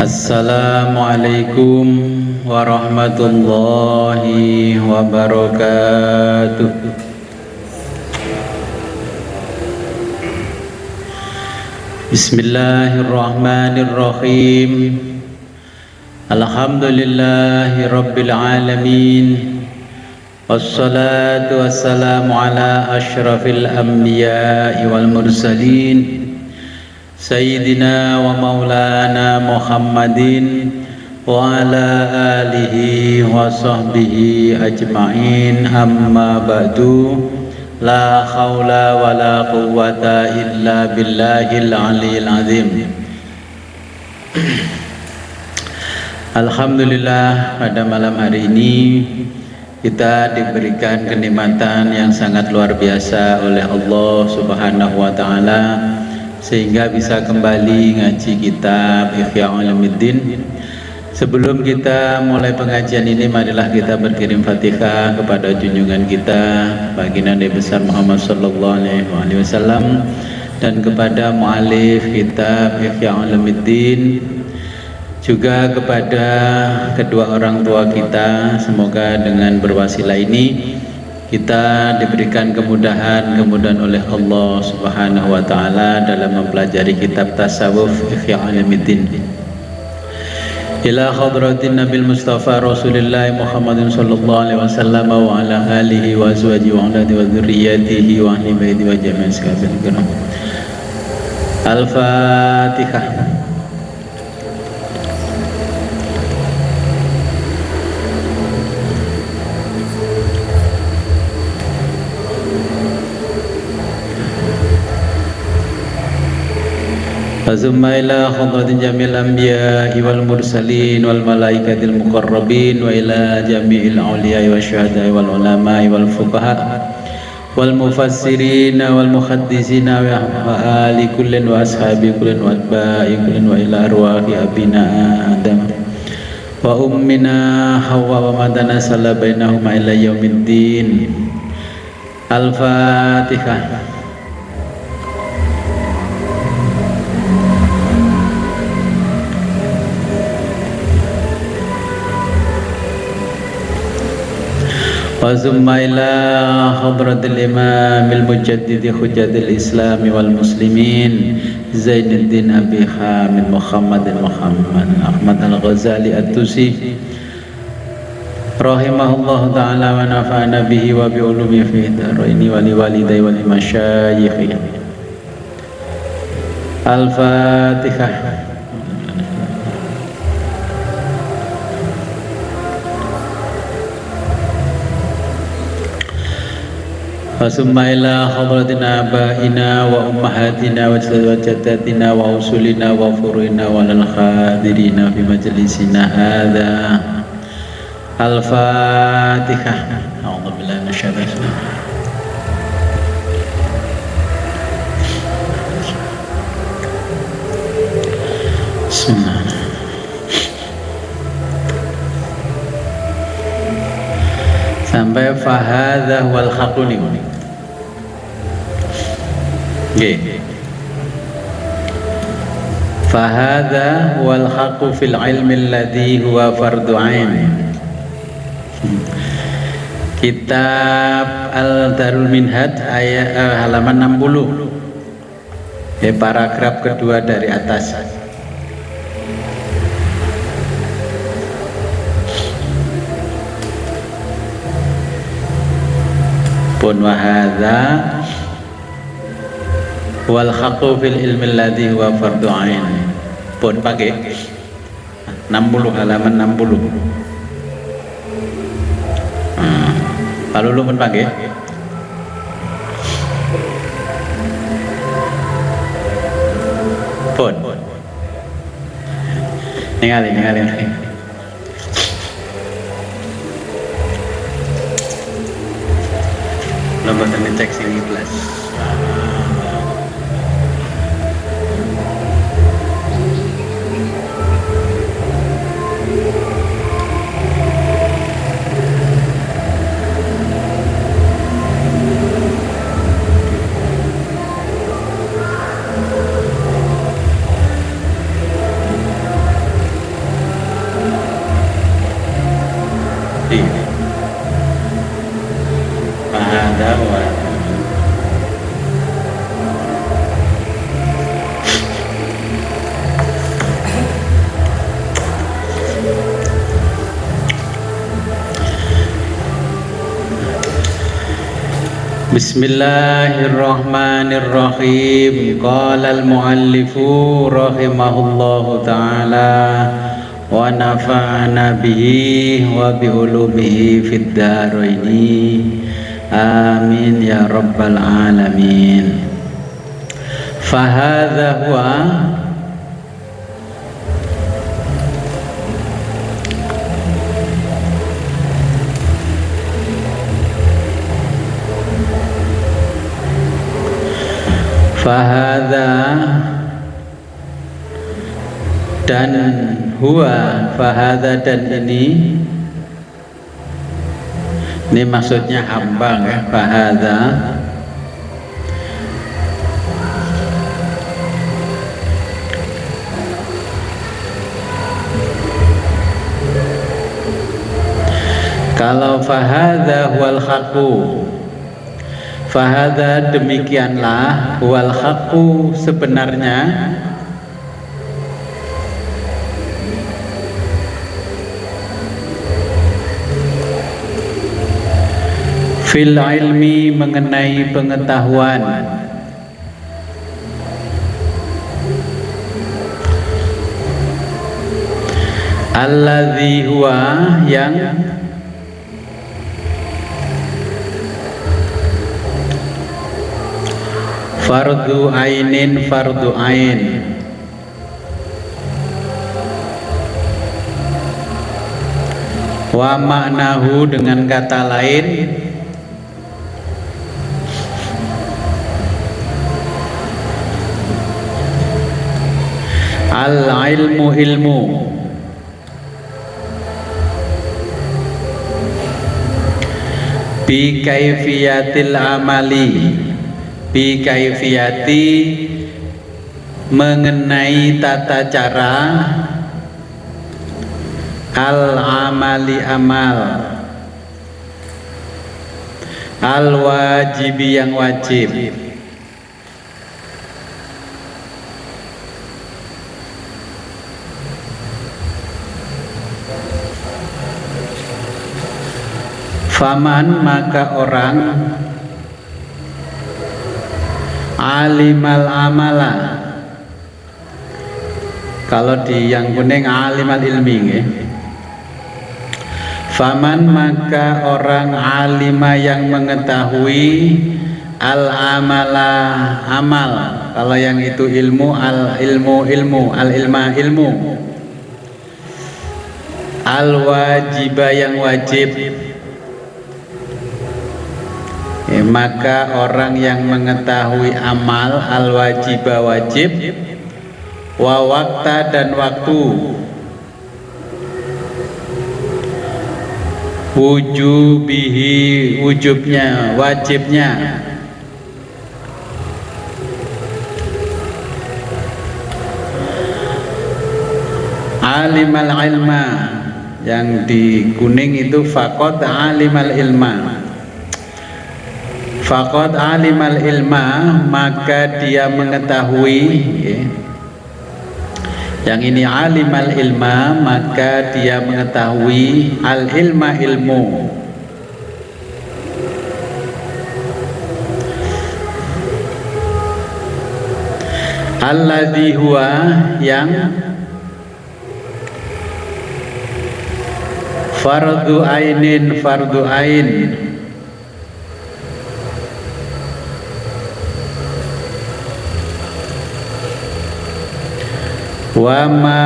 Assalamualaikum warahmatullahi wabarakatuh. Bismillahirrahmanirrahim. Alhamdulillahi rabbil alamin. Wassalatu wassalamu ala asyrafil anbiya'i wal mursalin Sayyidina wa maulana Muhammadin wa ala alihi wa sahbihi ajma'in, amma ba'du. La khawla wa la quwwata illa billahil aliyil azim. Alhamdulillah, pada malam hari ini kita diberikan kenikmatan yang sangat luar biasa oleh Allah Subhanahu wa taala sehingga bisa kembali ngaji kitab Ihya Ulumuddin. Sebelum kita mulai pengajian ini, marilah kita berkirim Fatihah kepada junjungan kita baginda Nabi besar Muhammad sallallahu alaihi wasallam dan kepada muallif kitab Ihya Ulumuddin, juga kepada kedua orang tua kita. Semoga dengan berwasilah ini kita diberikan kemudahan oleh Allah Subhanahu wa taala dalam mempelajari kitab tasawuf Ihya Ulumuddin. Ila hadratin Nabil Mustafa Rasulullah Muhammadin sallallahu alaihi wasallam wa ala alihi wa azwajihi wa auladihi wa dzurriyyatihi wa ahli baiti wa jami'is sahabatil. Al-Fatihah. Azumma ila khadratin jamil anbiya'i wal mursalin wal malaikatil muqarrabin wa ila jami'il awliya'i wa syuhada'i wal ulama'i wal fuqaha wal mufassirin wal muhaddithin wa ali kullin wa ashabi kullin wa atba'i kullin wa ila arwahi abina Adam wa ummina Hawa wa madana salla bainahuma ila yaumiddin. Al-Fatihah. وَثُمَّ إِلَى حضرة الإمام المجدد حجة الإسلام والمسلمين زين الدين أبي حامد محمد أحمد الغزالي الطوسي رحمه الله تعالى ونفعنا به وبعلومه في الدارين ولوالديه ولمشايخه. الفاتحة. Wasumma ila hadratina abaina wa ummahatina wa jaddatina wa usulina wa furuina wa lal khadirina fi majlisina hadha. Al-Fatihah. A'udzu billahi minasyaitonir rajim. Bismillah. Sampai fahadha wal haqquni. Fahadha wal haqqu fil ilmi alladhi huwa fardu ain. Kitab Al-Darul Minhaj ayat halaman 60. Paragraf kedua dari atas. Pun wahadha wal haqqu fil ilmi alladhi huwa fardu ain. Pun pakai 60, halaman 60. Kalau lu pun pakai pun ningali nomor cek sini plus. Bismillahirrahmanirrahim. Qala al-muallifu rahimahullahu ta'ala wa nafa'ana bihi wa bi ulumihi fid dharaini. Amin ya rabbal alamin. Fa hadza huwa fahada dan huwa, fahada dan ini maksudnya hamba ya, fahada kalau fahada huwal haqqu, fahadha demikianlah, wal haqqu sebenarnya, fil ilmi mengenai pengetahuan, alladzi huwa yang fardu ainin, fardu ain, wa maknahu dengan kata lain al ilmu, ilmu, bi kaifiyatil amali, bi kaifiyati mengenai tata cara, al amali amal, al wajibi yang wajib, faman maka orang alimal amala, kalau di yang kuning alimal ilmi ya. Faman maka orang alima yang mengetahui al amala amal, kalau yang itu ilmu, al ilmu ilmu, al ilma ilmu, al wajiba yang wajib, maka orang yang mengetahui amal, al wajiba wajib, wa wakta dan waktu, wujubihi wujubnya, wajibnya, alimal ilma, yang di kuning itu faqad alimal ilma, faqad alimal ilma maka dia mengetahui ya. Yang ini alimal ilma maka dia mengetahui al ilma ilmu, alladzi huwa yang fardu ainin, fardu ain, wa ma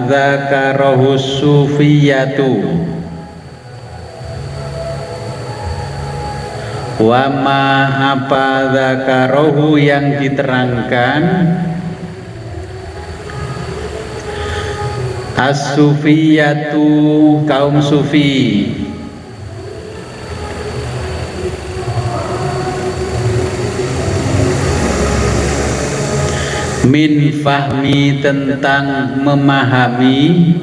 dzakarahu sufiyatu, wa ma apa dzakarahu yang diterangkan as-sufiyatu kaum sufi, min fahmi tentang memahami,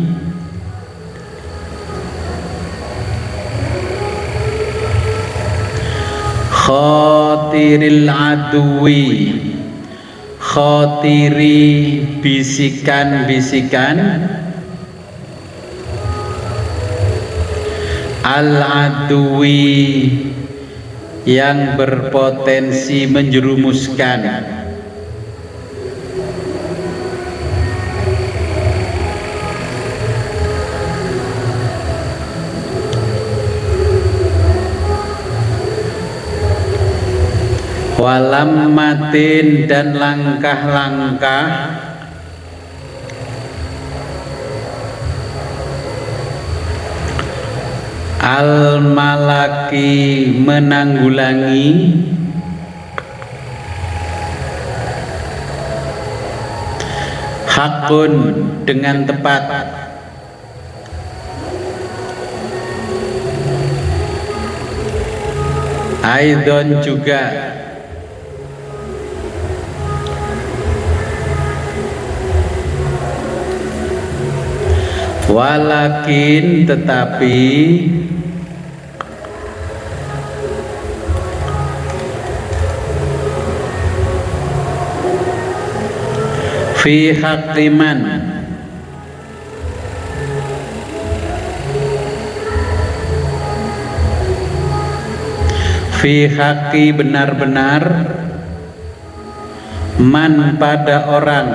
khotiril adui, khotiri bisikan-bisikan, al adui yang berpotensi menjerumuskan, walammatin dan langkah-langkah al-malaki menanggulangi hakun dengan tepat, aidon juga walakin tetapi fi haqqiman fi haqqi benar-benar man pada orang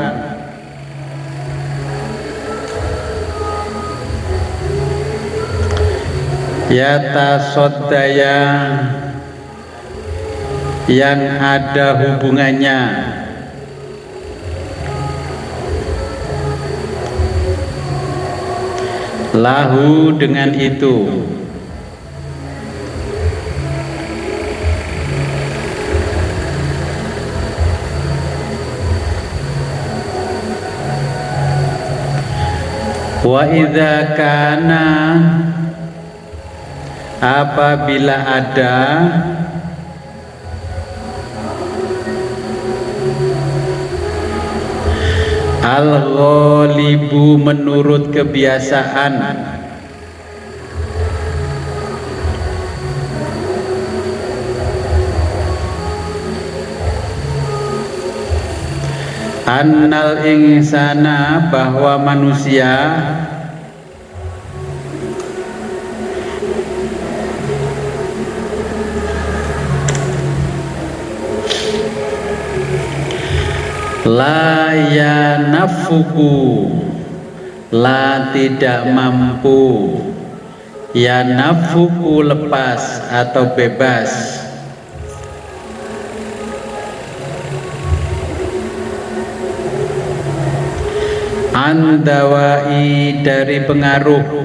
yatasoddaya yang ada hubungannya lahu dengan itu wa idza kana apabila ada al-ghalibu menurut kebiasaan annal insana bahwa manusia la yanafuku la tidak mampu yanafuku lepas atau bebas andawai dari pengaruh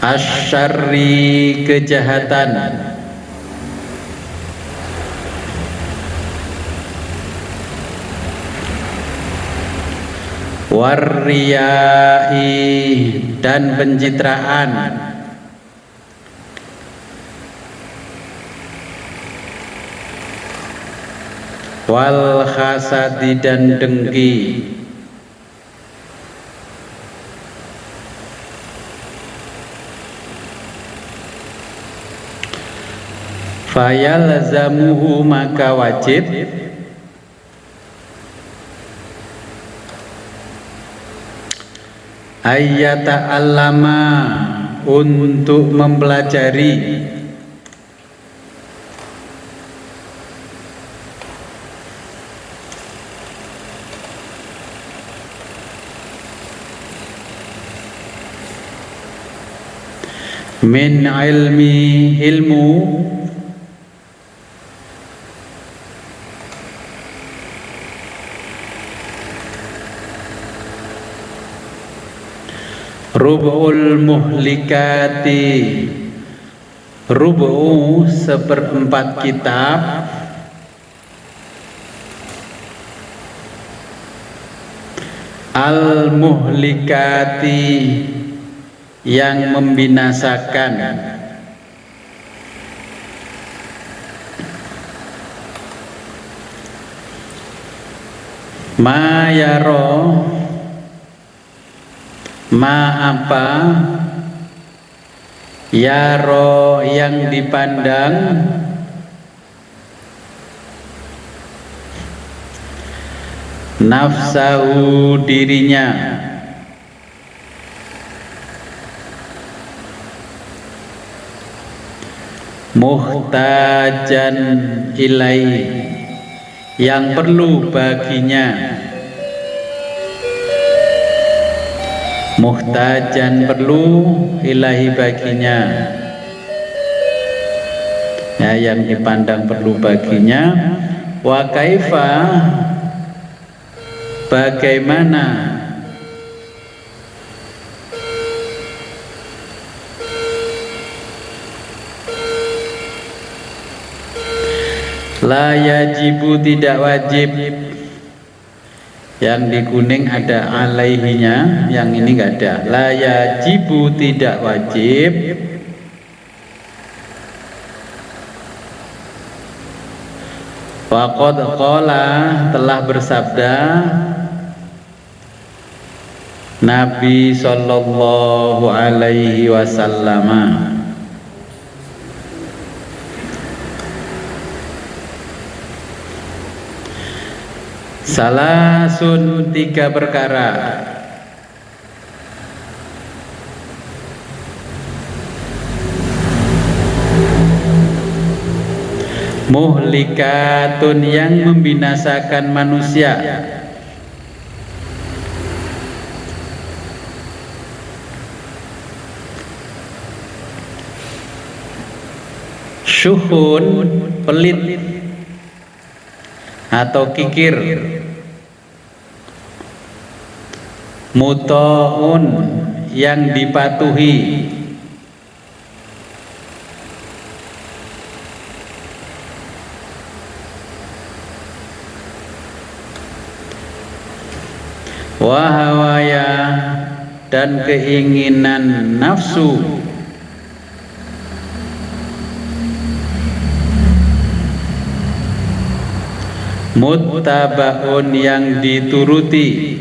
asyarri kejahatan warriyai dan pencitraan wal hasadi dan dengki fayalzamuhu maka wajib ayyata'allama untuk mempelajari min ilmu rub'ul muhlikati rub'u seperempat kitab al muhlikati yang membinasakan ma yaro ma apa yaro yang dipandang nafsahu dirinya muhtajan ilai, yang perlu baginya, muhtajan perlu ilahi baginya, ya, yang dipandang perlu baginya. Wa kaifa, bagaimana, la yajibu, tidak wajib. Yang di kuning ada alaihinya, yang ini enggak ada. La yajibu, tidak wajib. Waqad qala, telah bersabda Nabi sallallahu alaihi wasallam, salasun, tiga perkara, muhlikatun, yang membinasakan manusia, syuhun, pelit atau kikir, muto'un, yang dipatuhi, wahawaya, dan keinginan nafsu, muttabaun, yang dituruti,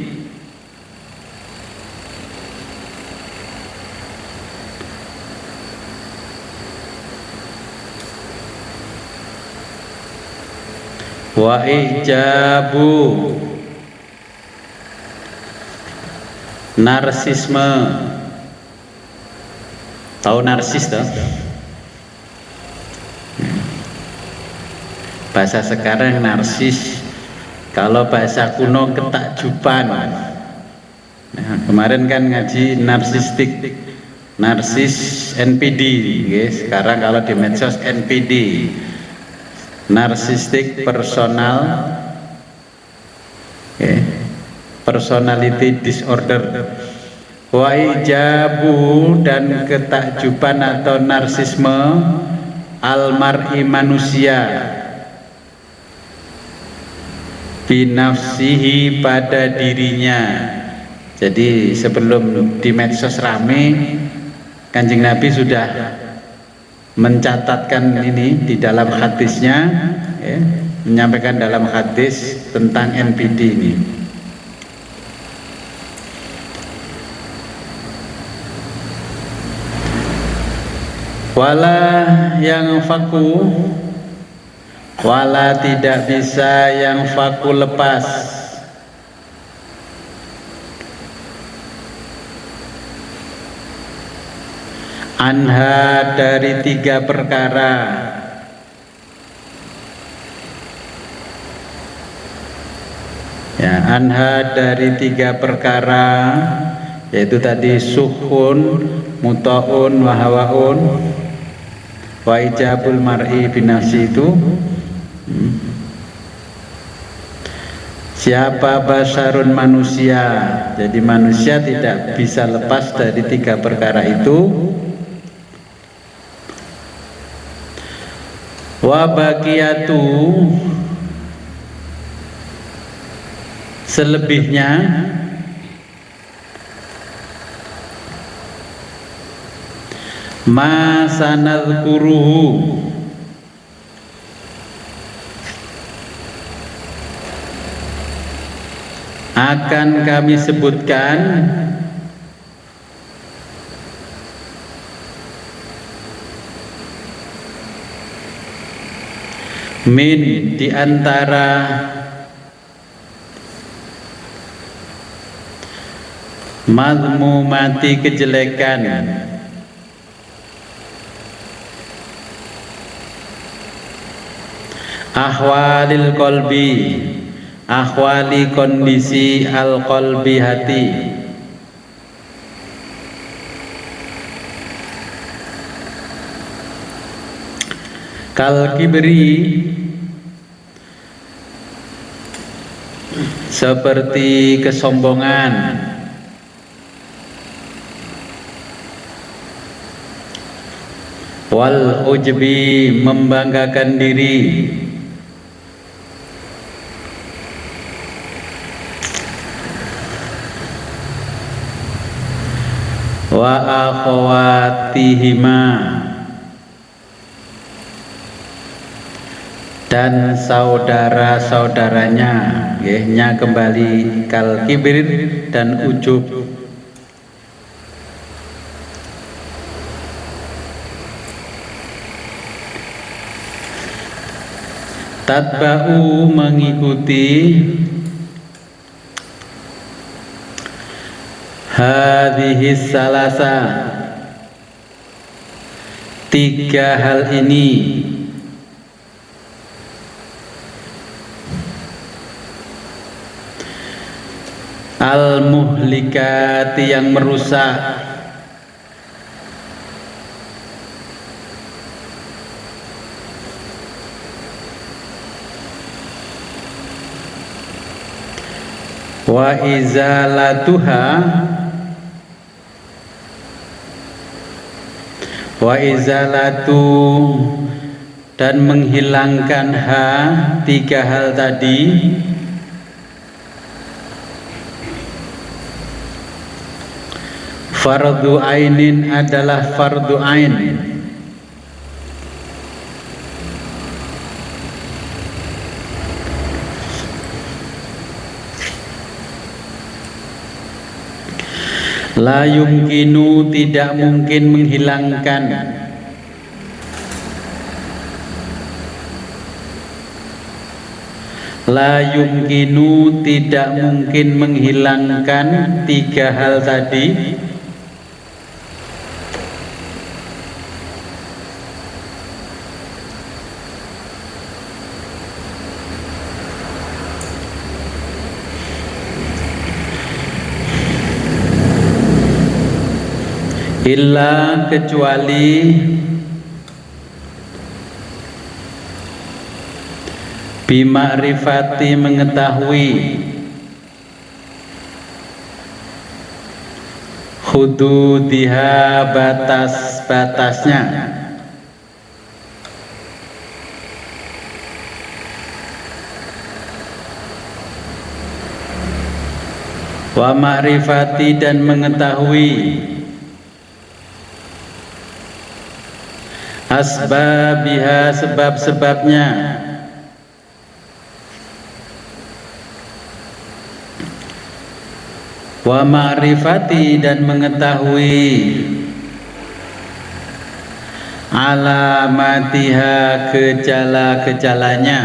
wa ijabu, narsisme. Tahu narsis toh? Bahasa sekarang narsis, kalau bahasa kuno ketakjuban. Nah, kemarin kan ngaji narsistik, narsis NPD, guys. Sekarang kalau di medsos NPD, narsistik personal, personality disorder. Wa ijabu, dan ketakjuban atau narsisme, almar'i, manusia, binafsihi, pada dirinya. Jadi sebelum di medsos rame, Kanjeng Nabi sudah mencatatkan ini di dalam hadisnya, ya, menyampaikan dalam hadis tentang NPD ini. Wala yang faku, wala, tidak bisa yang faku, lepas, anha, dari tiga perkara, ya, anha, dari tiga perkara, yaitu tadi suhun, muto'un, wahawaun, wa ijabul mar'i binafsi. Itu siapa basarun, manusia. Jadi manusia tidak bisa lepas dari tiga perkara itu. Wa baqiyatu, selebihnya, ma sanadkuruhu, akan kami sebutkan, min, diantara mazmumati, kejelekan, ahwalil qalbi, ahwali kondisi al qalbi hati, kal kibri seperti kesombongan, wal ujbi membanggakan diri, wa akhawatihima dan saudara-saudaranya, nya kembali kal kibir dan ujub. Tatba'u mengikuti hadhihi salasa tiga hal ini, al muhlikati yang merusak, wa izalatuha wa izalatu dan menghilangkan tiga hal tadi, fardu ainin adalah fardu ain, la yumkinu tidak mungkin menghilangkan, la yumkinu tidak mungkin menghilangkan tiga hal tadi, illa kecuali bima'rifati mengetahui, hududiha batas-batasnya, wa ma'rifati dan mengetahui asbabiha sebab-sebabnya, wa ma'rifati dan mengetahui alamatiha gejala-gejalanya,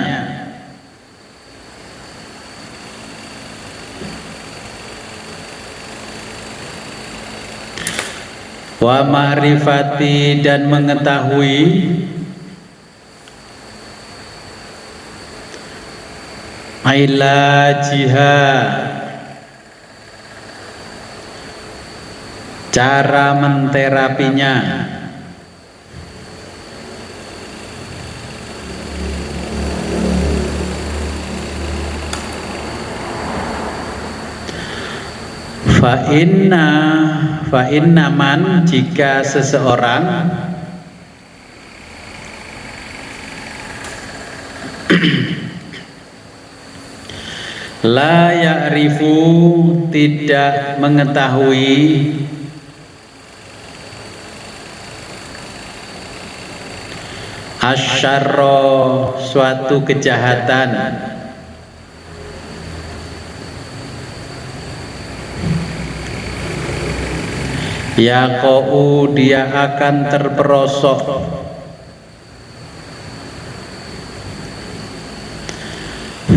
wa ma'rifati dan mengetahui ilajiha cara menterapinya, fa inna man jika seseorang la ya'rifu tidak mengetahui asyarra suatu kejahatan, yaqa'u dia akan terperosok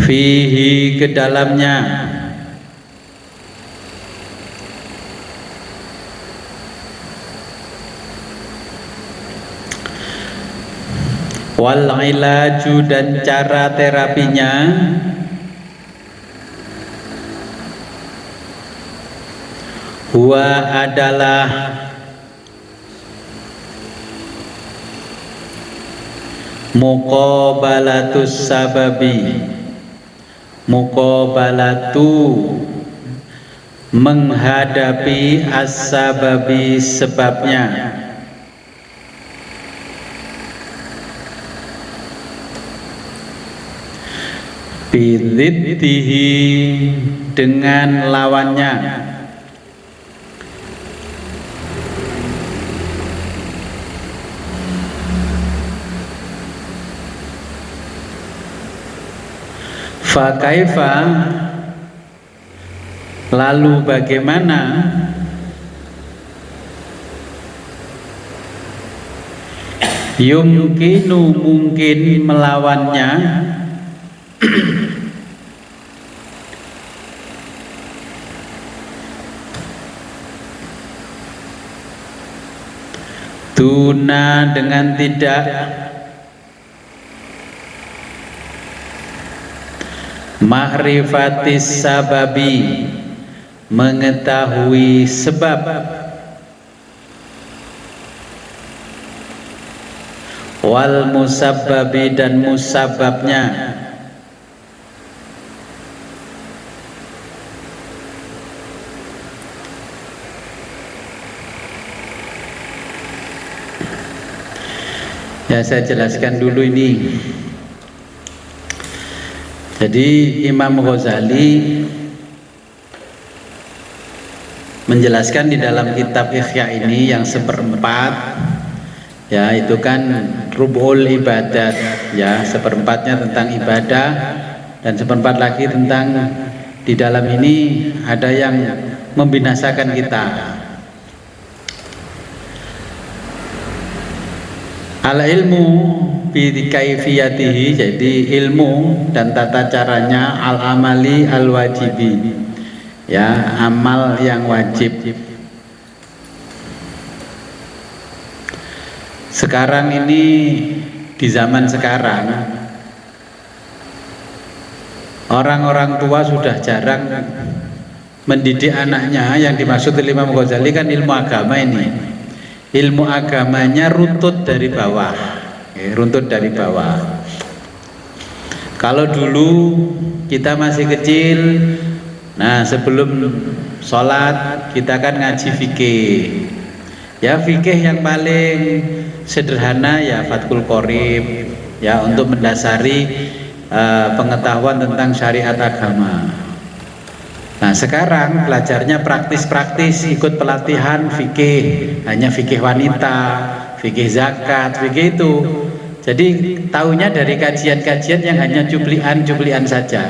fihi ke dalamnya, Wal ilaju dan cara terapinya huwa adalah muqabalatus sababi, muqabalatu menghadapi as-sababi sebabnya, bididdihi dengan lawannya, fa kaifa lalu bagaimana yumkinu mungkin melawannya tuna dengan tidak ma'rifatis sababi mengetahui sebab, wal musabbabi dan musababnya, ya saya jelaskan dulu ini. Jadi Imam Ghazali menjelaskan di dalam kitab Ihya ini yang seperempat, ya itu kan rubul ibadat, ya seperempatnya tentang ibadah dan seperempat lagi tentang di dalam ini ada yang membinasakan kita. Al ilmu bi kaifiyatihi, jadi ilmu dan tata caranya, al amali al wajibi, ya amal yang wajib. Sekarang ini di zaman sekarang orang-orang tua sudah jarang mendidik anaknya. Yang dimaksud Imam Ghazali kan ilmu agama ini. Ilmu agamanya runtut dari bawah, runtut dari bawah. Kalau dulu kita masih kecil, nah sebelum sholat kita kan ngaji fikih, ya fikih yang paling sederhana ya Fathul Qorib, ya untuk mendasari pengetahuan tentang syariat agama. Nah sekarang belajarnya praktis-praktis, ikut pelatihan fikih, hanya fikih wanita, fikih zakat, fikih itu. Jadi tahunya dari kajian-kajian yang hanya cuplian-cuplian saja.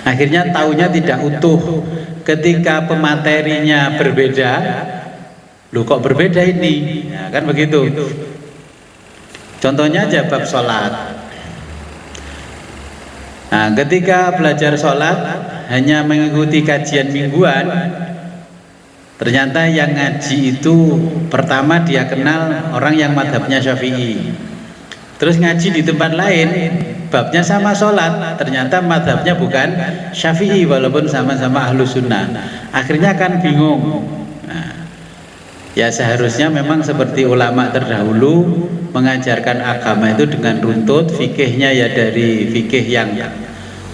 Akhirnya tahunya tidak utuh. Ketika pematerinya berbeda, loh kok berbeda ini? Ya, kan begitu. Contohnya aja bab sholat. Nah, ketika belajar sholat hanya mengikuti kajian mingguan, ternyata yang ngaji itu pertama dia kenal orang yang madhabnya Syafi'i. Terus ngaji di tempat lain, babnya sama sholat, ternyata madhabnya bukan Syafi'i walaupun sama-sama ahlu sunnah. Akhirnya kan bingung. Nah, ya seharusnya memang seperti ulama terdahulu mengajarkan agama itu dengan runtut, fikihnya ya dari fikih yang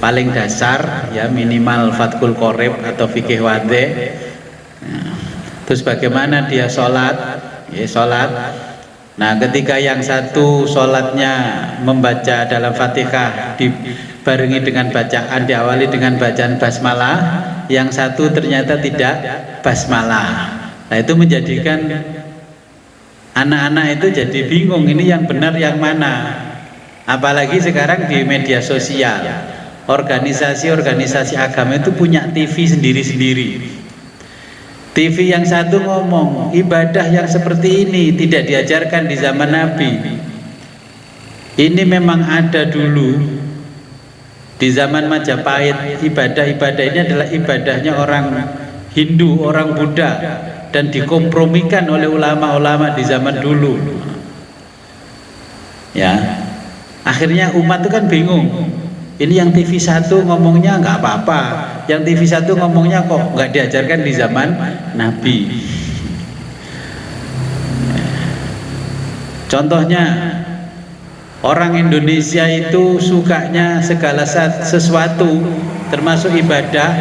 paling dasar, ya minimal Fathul Qorib atau fikih wadih. Terus bagaimana dia sholat, ya sholat. Nah ketika yang satu sholatnya membaca dalam Fatihah dibarengi dengan bacaan, diawali dengan bacaan basmalah, yang satu ternyata tidak basmalah. Nah itu menjadikan anak-anak itu jadi bingung, ini yang benar yang mana. Apalagi sekarang di media sosial, organisasi-organisasi agama itu punya TV sendiri-sendiri. TV yang satu ngomong ibadah yang seperti ini tidak diajarkan di zaman Nabi. Ini memang ada dulu di zaman Majapahit. Ibadah-ibadah ini adalah ibadahnya orang Hindu, orang Buddha, dan dikompromikan oleh ulama-ulama di zaman dulu. Ya, akhirnya umat itu kan bingung. Ini yang TV 1 ngomongnya nggak apa-apa, yang TV 1 ngomongnya kok nggak diajarkan di zaman Nabi. Contohnya, orang Indonesia itu sukanya segala sesuatu termasuk ibadah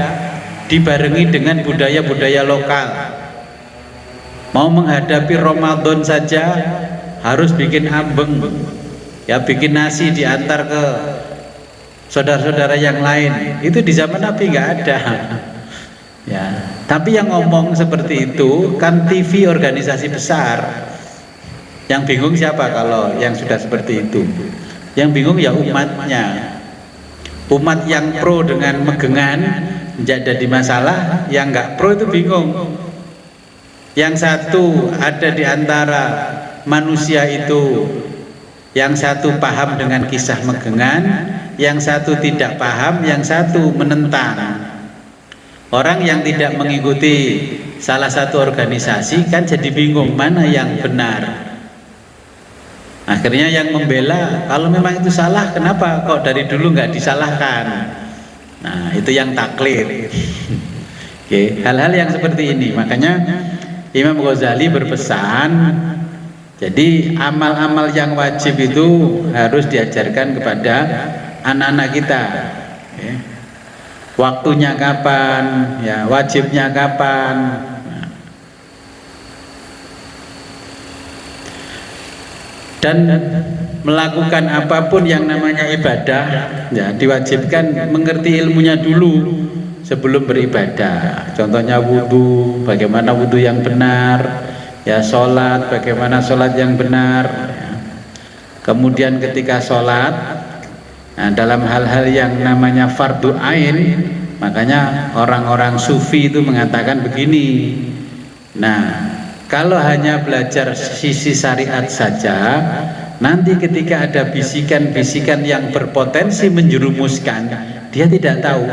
dibarengi dengan budaya-budaya lokal. Mau menghadapi Ramadan saja harus bikin ambeng, ya bikin nasi diantar ke saudara-saudara yang lain. Itu di zaman Nabi nggak ada. Ya, tapi yang ngomong seperti itu kan TV organisasi besar. Yang bingung siapa kalau yang sudah seperti itu? Yang bingung ya umatnya. Umat yang pro dengan megengan jadi masalah, yang nggak pro itu bingung. Yang satu ada di antara manusia itu, yang satu paham dengan kisah megengan, yang satu tidak paham, yang satu menentang. Orang yang tidak mengikuti salah satu organisasi kan jadi bingung mana yang benar. Akhirnya yang membela, kalau memang itu salah, kenapa kok dari dulu nggak disalahkan? Nah, itu yang taklid. Oke, hal-hal yang seperti ini. Makanya Imam Ghazali berpesan, jadi amal-amal yang wajib itu harus diajarkan kepada anak-anak kita. Oke. Waktunya kapan, ya wajibnya kapan. Dan melakukan apapun yang namanya ibadah, ya diwajibkan mengerti ilmunya dulu sebelum beribadah. Contohnya wudhu, bagaimana wudhu yang benar, ya sholat, bagaimana sholat yang benar. Ya. Kemudian ketika sholat, nah, dalam hal-hal yang namanya fardu ain, makanya orang-orang sufi itu mengatakan begini. Nah, kalau hanya belajar sisi syariat saja, nanti ketika ada bisikan-bisikan yang berpotensi menjerumuskan, dia tidak tahu.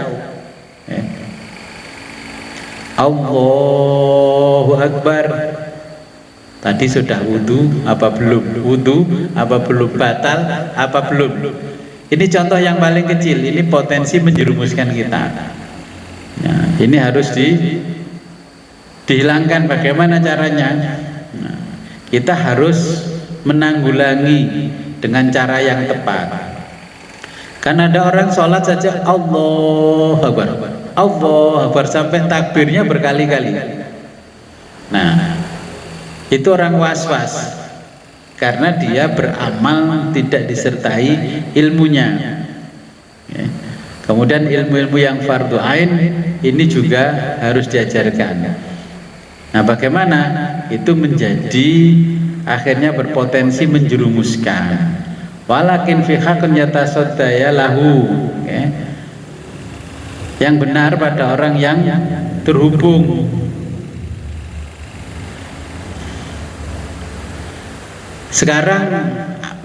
Allahu Akbar. Tadi sudah wudhu apa belum? Wudhu apa belum? Batal apa belum? Ini contoh yang paling kecil. Ini potensi menjerumuskan kita. Nah, ini harus dihilangkan. Bagaimana caranya? Nah, kita harus menanggulangi dengan cara yang tepat. Kan ada orang sholat saja Allahu Akbar, Allahu Akbar sampai takbirnya berkali-kali. Nah, itu orang was-was karena dia beramal tidak disertai ilmunya. Kemudian ilmu-ilmu yang fardu ain ini juga harus diajarkan. Nah, bagaimana? Itu menjadi akhirnya berpotensi menjerumuskan. Walakin fi haqqin yatasaddaya lahu. Yang benar pada orang yang terhubung. Sekarang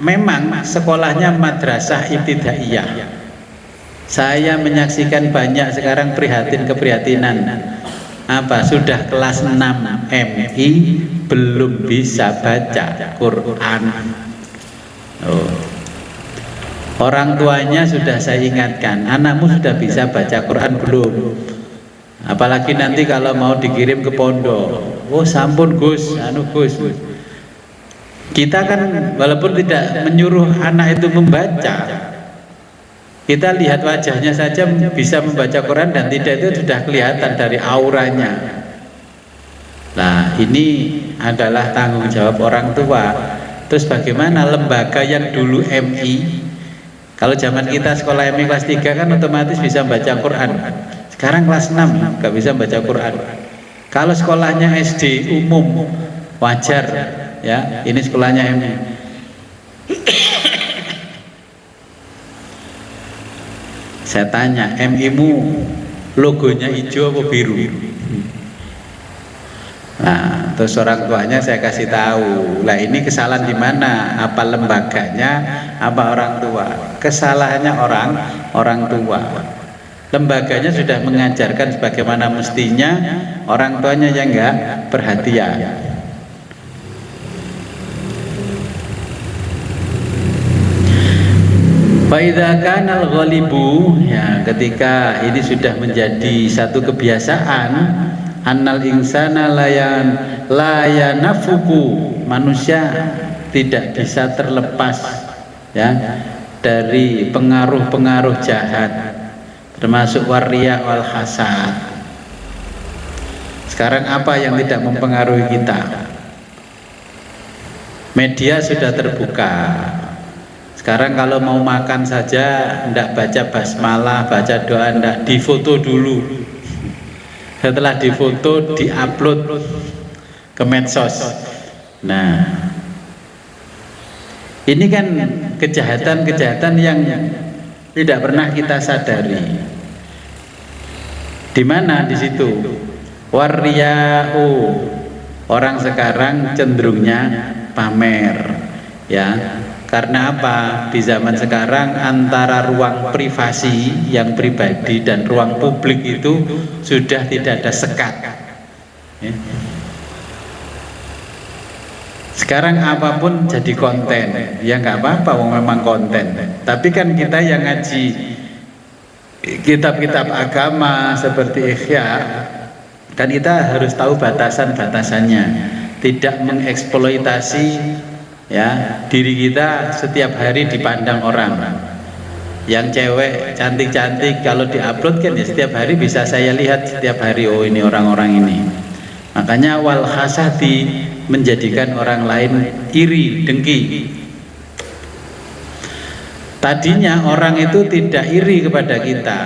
memang sekolahnya madrasah ibtidaiyah. Saya menyaksikan banyak sekarang keprihatinan. Apa sudah kelas 6 MI belum bisa baca Quran. Orang tuanya sudah saya ingatkan, anakmu sudah bisa baca Quran belum? Apalagi nanti kalau mau dikirim ke pondok. Oh sampun Gus, Gus. Kita kan walaupun tidak menyuruh anak itu membaca, kita lihat wajahnya saja bisa membaca Quran dan tidak, itu sudah kelihatan dari auranya. Nah, ini adalah tanggung jawab orang tua. Terus bagaimana lembaga yang dulu MI? Kalau zaman kita sekolah MI kelas 3 kan otomatis bisa membaca Quran. Sekarang kelas 6 nggak bisa membaca Quran. Kalau sekolahnya SD umum wajar, ya. Ini sekolahnya MI. Saya tanya, MI-mu logonya hijau apa biru? Nah, terus orang tuanya saya kasih tahu. Lah ini kesalahan di mana? Apa lembaganya? Apa orang tua? Kesalahannya orang tua. Lembaganya sudah mengajarkan sebagaimana mestinya, orang tuanya yang enggak perhatian. Fa idza kana al-ghalibu, ya ketika ini sudah menjadi satu kebiasaan, annal insana layanafuku, manusia tidak bisa terlepas ya dari pengaruh-pengaruh jahat, termasuk waria wal hasad. Sekarang apa yang tidak mempengaruhi kita? Media sudah terbuka. Sekarang kalau mau makan saja tidak baca basmalah, baca doa, tidak, difoto dulu. Setelah difoto, diupload ke medsos. Nah, ini kan kejahatan-kejahatan yang tidak pernah kita sadari. Di mana di situ? Warya'u, orang sekarang cenderungnya pamer, ya. Karena apa? Di zaman sekarang antara ruang privasi yang pribadi dan ruang publik itu sudah tidak ada sekat. Ya. Sekarang apapun jadi konten, ya nggak apa-apa, memang konten. Tapi kan kita yang ngaji kitab-kitab agama seperti Ihya, kan kita harus tahu batasan-batasannya, tidak mengeksploitasi ya diri kita setiap hari dipandang orang. Yang cewek cantik-cantik kalau diupload kan ya setiap hari bisa saya lihat setiap hari, oh ini orang-orang ini. Makanya wal hasadi, menjadikan orang lain iri, dengki. Tadinya orang itu tidak iri kepada kita,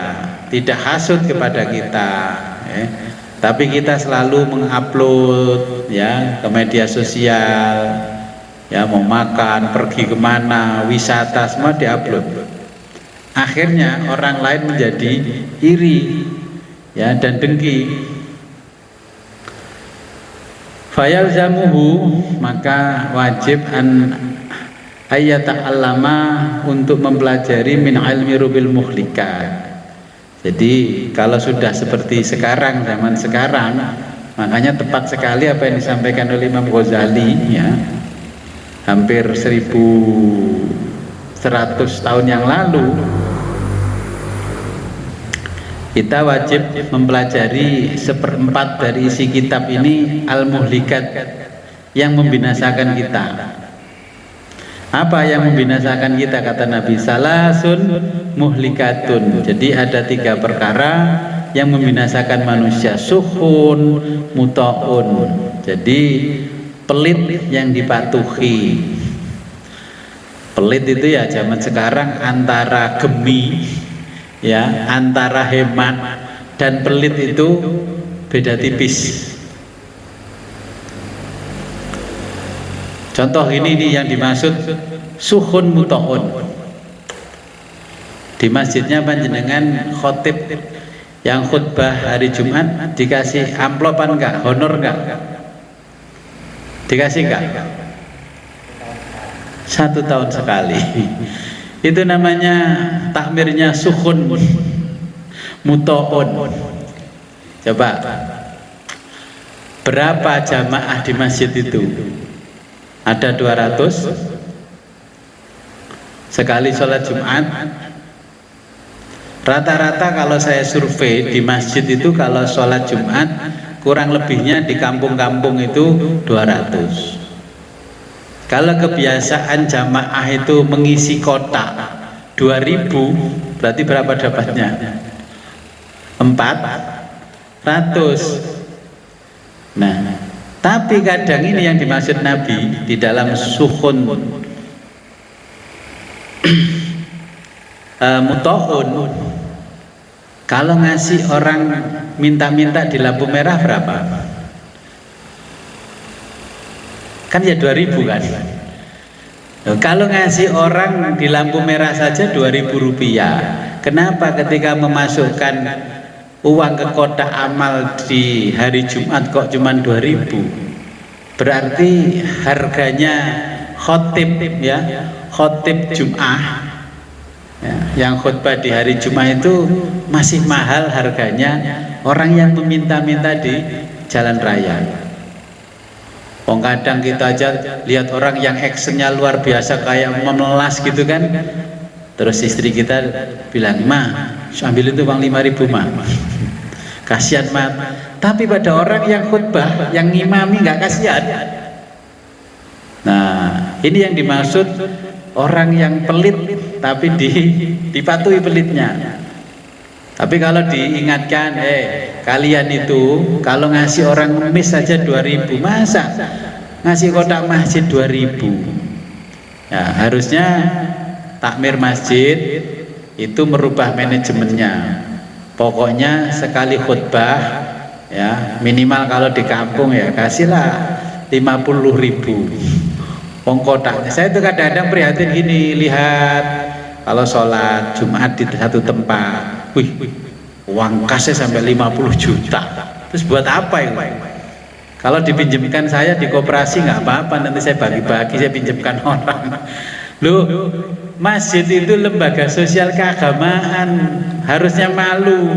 tidak hasut kepada kita, ya. Tapi kita selalu mengupload ya ke media sosial, ya mau makan, pergi kemana, wisata, semua diupload. Akhirnya orang lain menjadi iri ya dan dengki. Fayalzamuhu, maka wajib an ayyata'allama, untuk mempelajari min ilmi rubil muhlikat. Jadi kalau sudah seperti sekarang, zaman sekarang, makanya tepat sekali apa yang disampaikan oleh Imam Ghazali ya, hampir 1100 tahun yang lalu. Kita wajib mempelajari 1/4 dari isi kitab ini, al-muhlikat, yang membinasakan kita. Apa yang membinasakan kita? Kata Nabi, salasun muhlikatun. Jadi ada 3 perkara yang membinasakan manusia, suhun muta'un. Jadi pelit yang dipatuhi. Pelit itu ya zaman sekarang antara gemi ya, antara hemat dan pelit itu beda tipis. Contoh ini nih yang dimaksud suhun muta'un. Di masjidnya panjenengan khotib yang khutbah hari Jumat dikasih amplopan enggak, honor enggak? Dikasih enggak? 1 tahun sekali. Itu namanya takmirnya suhun muta'un. Coba, berapa jamaah di masjid itu? Ada 200. Sekali sholat Jumat, rata-rata kalau saya survei di masjid itu, kalau sholat Jumat kurang lebihnya di kampung-kampung itu 200. Kalau kebiasaan jamaah itu mengisi kotak 2000, berarti berapa dapatnya? 400. Nah, tapi kadang ini yang dimaksud Nabi di dalam suhun muta'un. Kalau ngasih orang minta-minta di lampu merah berapa? Kan ya 2000 kan. Kalau ngasih orang di lampu merah saja 2000 rupiah, kenapa ketika memasukkan uang ke kotak amal di hari Jumat kok cuma 2000? Berarti harganya khotib ya, khotib Jum'ah ya, yang khutbah di hari Jumat itu masih mahal harganya orang yang meminta-minta di jalan raya. Kadang kita aja lihat orang yang actionnya luar biasa kayak memelas gitu kan, Terus istri kita bilang, "Ma, ambil itu uang 5.000 Ma." Kasihan mat. Tapi pada orang yang khutbah, yang ngimami nggak kasihan. Nah, ini yang dimaksud orang yang pelit tapi dipatuhi pelitnya. Tapi kalau diingatkan, kalian itu kalau ngasih orang ngemis saja 2.000, masa ngasih kotak masjid 2.000? Ya, harusnya takmir masjid itu merubah manajemennya. Pokoknya sekali khutbah, ya minimal kalau di kampung ya kasihlah 50.000 kotaknya. Saya tuh kadang-kadang prihatin gini, lihat kalau sholat Jumat di satu tempat, wih, uang kasnya sampai 50 juta. Terus buat apa itu? Kalau dipinjamkan saya di koperasi nggak apa-apa, nanti saya bagi-bagi, saya pinjamkan orang. Loh, masjid itu lembaga sosial keagamaan, harusnya malu.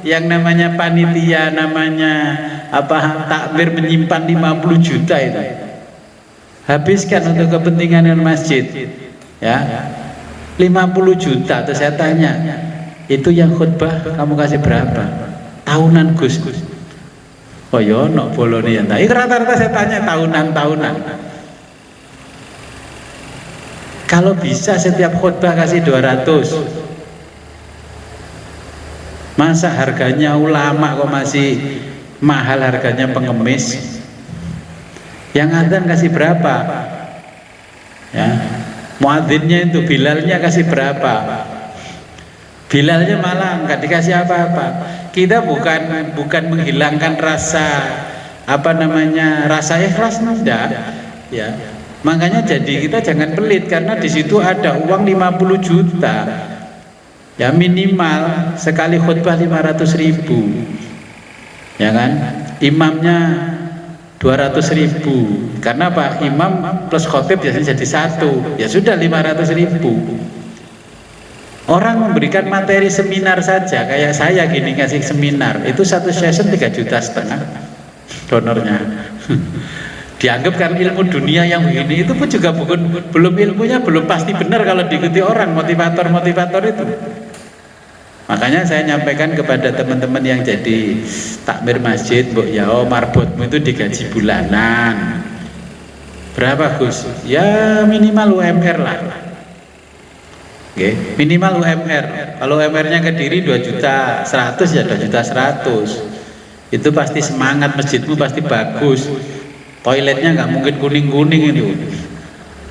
Yang namanya panitia, namanya takmir menyimpan 50 juta itu. Habiskan untuk kepentingan masjid. Ya. 50 juta. Terus saya tanya, itu yang khutbah kamu kasih berapa? Tahunan Gus. Oh yo, nok bolone ya. Rata-rata saya tanya tahunan. Kalau bisa setiap khutbah kasih 200. Masa harganya ulama kok masih mahal harganya pengemis? Yang adzan kasih berapa? Ya. Muadzinnya itu Bilalnya kasih berapa? Bilalnya malah nggak dikasih apa-apa. Kita bukan menghilangkan rasa rasa ikhlas, enggak, ya. Makanya jadi kita jangan pelit, karena di situ ada uang 50 juta. Ya minimal sekali khutbah 500.000. Ya kan? Imamnya 200.000. Karena apa? Imam plus khotib biasanya jadi 1. Ya sudah 500.000. Orang memberikan materi seminar saja, kayak saya gini ngasih seminar, itu satu session 3,5 juta donornya. Dianggap kan ilmu dunia yang begini, itu pun juga belum ilmunya belum pasti benar kalau diikuti orang motivator itu. Makanya saya nyampaikan kepada teman-teman yang jadi takmir masjid, "Mbok ya marbotmu itu digaji bulanan." Berapa Gus? Ya minimal UMR lah. Okay. Minimal UMR. Kalau UMR-nya Kediri 2.100.000 ya 2.100.000. Itu pasti semangat, masjidmu pasti bagus. Toiletnya nggak mungkin kuning-kuning itu.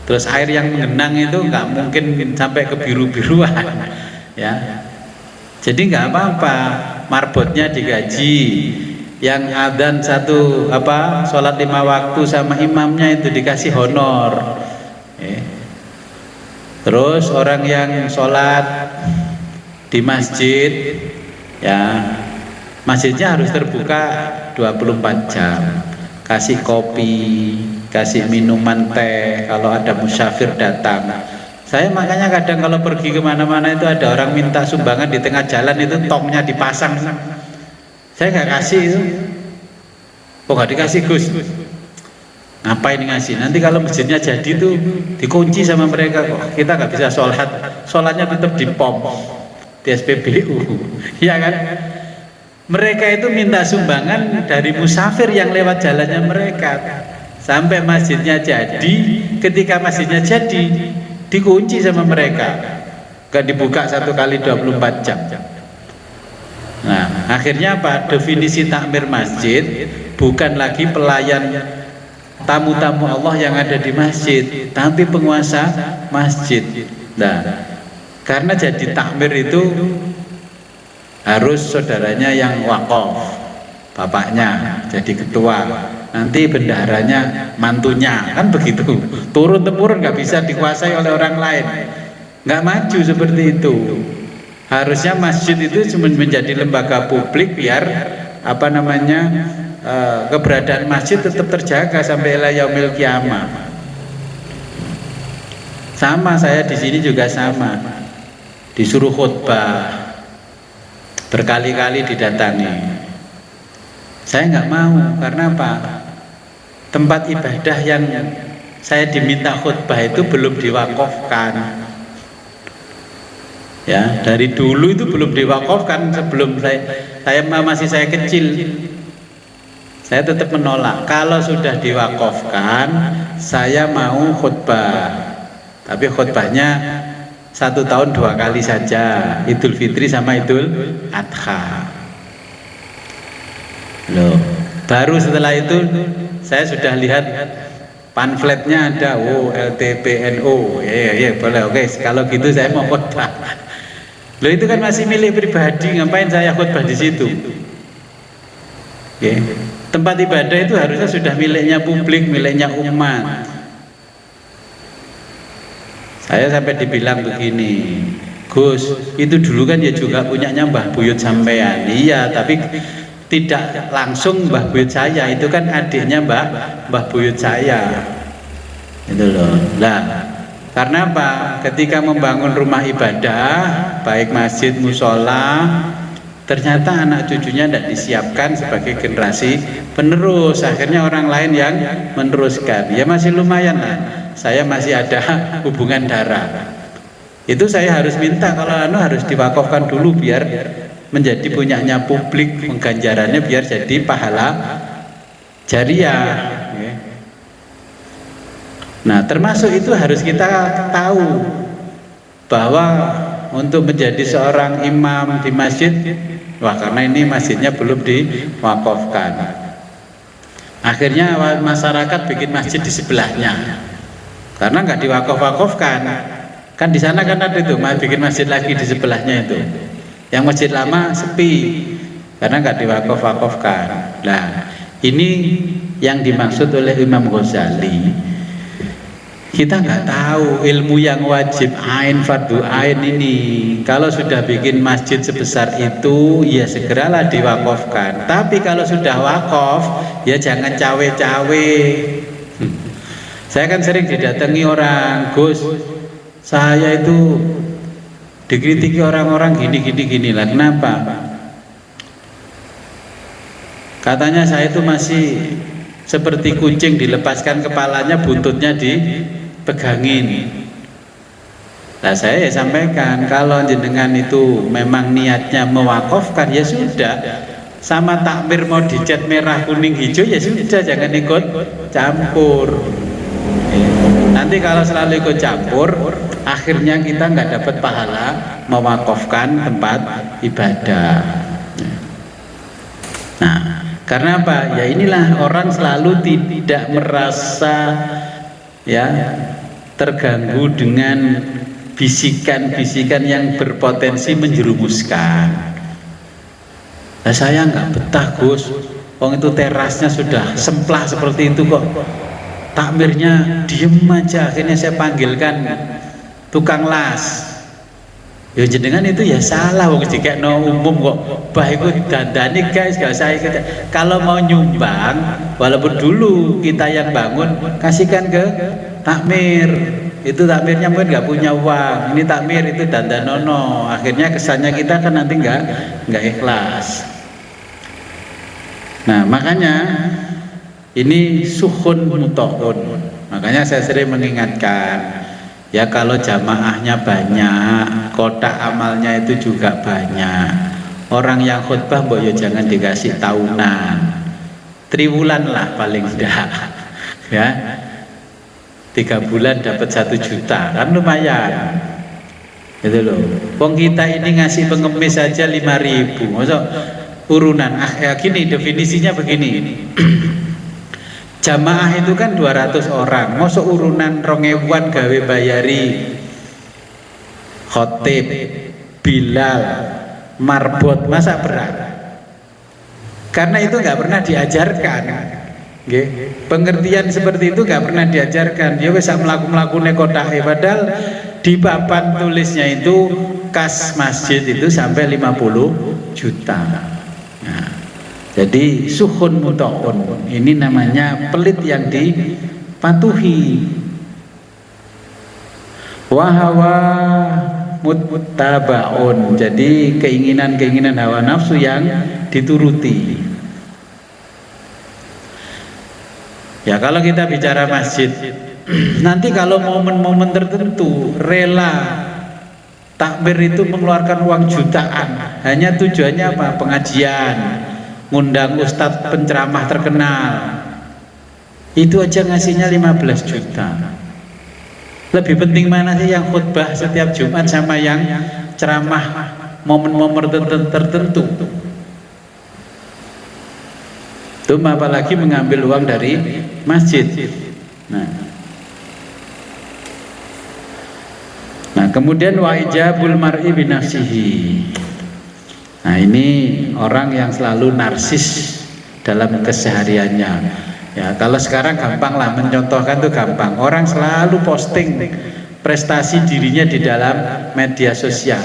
Terus air yang mengenang itu nggak mungkin sampai ke biru-biruan. Ya. Jadi nggak apa-apa, marbotnya digaji. Yang adzan sholat 5 waktu sama imamnya itu dikasih honor. Terus orang yang sholat di masjid, ya masjidnya harus terbuka 24 jam. Kasih kopi, kasih minuman teh kalau ada musafir datang. Saya makanya kadang kalau pergi kemana-mana itu ada orang minta sumbangan di tengah jalan, itu tongnya dipasang. Saya nggak kasih itu. Kok nggak dikasih Gus? Ngapain ngasih? Nanti kalau masjidnya jadi tuh dikunci sama mereka kok. Kita nggak bisa sholat. Sholatnya tetap di POM, di SPBU, ya kan? Mereka itu minta sumbangan dari musafir yang lewat jalannya mereka. Sampai masjidnya jadi, ketika masjidnya jadi dikunci sama mereka, nggak dibuka 1 kali 24 jam. Nah, akhirnya apa? Definisi takmir masjid bukan lagi pelayan tamu-tamu Allah yang ada di masjid, tapi penguasa masjid. Nah, karena jadi takmir itu harus saudaranya yang wakaf, bapaknya jadi ketua, nanti bendaharanya mantunya, kan begitu. Turun temurun, nggak bisa dikuasai oleh orang lain, nggak maju seperti itu. Harusnya masjid itu cuma menjadi lembaga publik biar keberadaan masjid tetap terjaga sampai ila yaumil qiyamah. Sama saya di sini juga sama, disuruh khutbah berkali-kali didatangi. Saya nggak mau, karena apa? Tempat ibadah yang saya diminta khutbah itu belum diwakafkan. Ya, dari dulu itu belum diwakafkan, sebelum saya kecil. Saya tetap menolak. Kalau sudah diwakafkan, saya mau khutbah. Tapi khutbahnya 1 tahun 2 kali saja, Idul Fitri sama Idul Adha. Loh, baru setelah itu saya sudah lihat pamfletnya ada, LTPNO, ya boleh, oke. Kalau gitu saya mau khutbah. Loh, itu kan masih milik pribadi, ngapain saya khutbah di situ? Oke. Tempat ibadah itu harusnya sudah miliknya publik, miliknya umat. Saya sampai dibilang begini, Gus, itu dulu kan ya juga punyanya Mbah Buyut sampean. Iya, tapi tidak langsung Mbah Buyut saya, itu kan adiknya Mbah Buyut saya. Itu loh. Nah, karena apa? Ketika membangun rumah ibadah, baik masjid, musola, ternyata anak cucunya tidak disiapkan sebagai generasi penerus. Akhirnya orang lain yang meneruskan. Ya masih lumayan lah. Saya masih ada hubungan darah. Itu saya harus minta kalau harus diwakafkan dulu biar menjadi punyanya publik, ganjarannya biar jadi pahala jariah. Nah, termasuk itu harus kita tahu bahwa untuk menjadi seorang imam di masjid, wah, karena ini masjidnya belum diwakafkan. Akhirnya masyarakat bikin masjid di sebelahnya, karena nggak diwakaf-wakafkan. Kan di sana kan ada itu, bikin masjid lagi di sebelahnya itu. Yang masjid lama sepi, karena nggak diwakaf-wakafkan. Nah, ini yang dimaksud oleh Imam Ghazali. Kita nggak tahu ilmu yang wajib ain, fardu ain ini. Kalau sudah bikin masjid sebesar itu, ya segeralah diwakafkan. Tapi kalau sudah wakaf, ya jangan cawe-cawe. Saya kan sering didatangi orang, Gus, saya itu dikritiki orang-orang gini lah. Kenapa? Katanya saya itu masih seperti kucing, dilepaskan kepalanya, buntutnya dipegangin. Nah, saya sampaikan, kalau jenengan itu memang niatnya mewakafkan, ya sudah, sama takmir mau dicat merah, kuning, hijau, ya sudah, jangan ikut campur. Nanti kalau selalu ikut campur, akhirnya kita nggak dapat pahala mewakafkan tempat ibadah. Nah, karena apa? Ya inilah, orang selalu tidak merasa ya terganggu dengan bisikan-bisikan yang berpotensi menjerumuskan. Nah, saya nggak betah, Gus. Wong itu terasnya sudah semplah seperti itu kok. Takmirnya diem aja. Akhirnya saya panggilkan tukang las. Ya jenengan itu ya salah, wong jika no umum kok baik dandani guys, gak saya kalau mau nyumbang, walaupun dulu kita yang bangun, kasihkan ke takmir. Itu takmirnya mungkin nggak punya uang, ini takmir itu dandanono. Akhirnya kesannya kita kan nanti nggak ikhlas. Nah, makanya ini suhun muta'un. Makanya saya sering mengingatkan, ya kalau jamaahnya banyak, kotak amalnya itu juga banyak. Orang yang khutbah mbok ya jangan dikasih tahunan, triwulan lah paling tidak, ya 3 bulan dapat 1 juta kan lumayan, gitu loh. Wong kita ini ngasih pengemis saja 5.000, maksud urunan. Ya gini definisinya begini. Jamaah itu kan 200 orang, masuk urunan 2.000-an gawe bayari khotib, bilal, marbot, masa berat? Karena itu nggak pernah diajarkan. Pengertian seperti itu nggak pernah diajarkan. Ya bisa melaku nekotahe, padahal di papan tulisnya itu kas masjid itu sampai 50 juta. Nah, jadi suhun muta'un ini namanya pelit yang dipatuhi. Wahawa muttabaun, jadi keinginan-keinginan hawa nafsu yang dituruti. Ya kalau kita bicara masjid, nanti kalau momen-momen tertentu rela Takmir itu mengeluarkan uang jutaan, hanya tujuannya apa? Pengajian, ngundang ustadz penceramah terkenal, itu aja ngasihnya 15 juta. Lebih penting mana sih yang khutbah setiap Jumat sama yang ceramah momen-momen tertentu? Itu apalagi mengambil uang dari masjid. Nah, kemudian wa ijabul mar'i binafsihi. Nah, ini orang yang selalu narsis dalam kesehariannya. Ya, kalau sekarang gampang lah mencontohkan, tuh gampang. Orang selalu posting prestasi dirinya di dalam media sosial.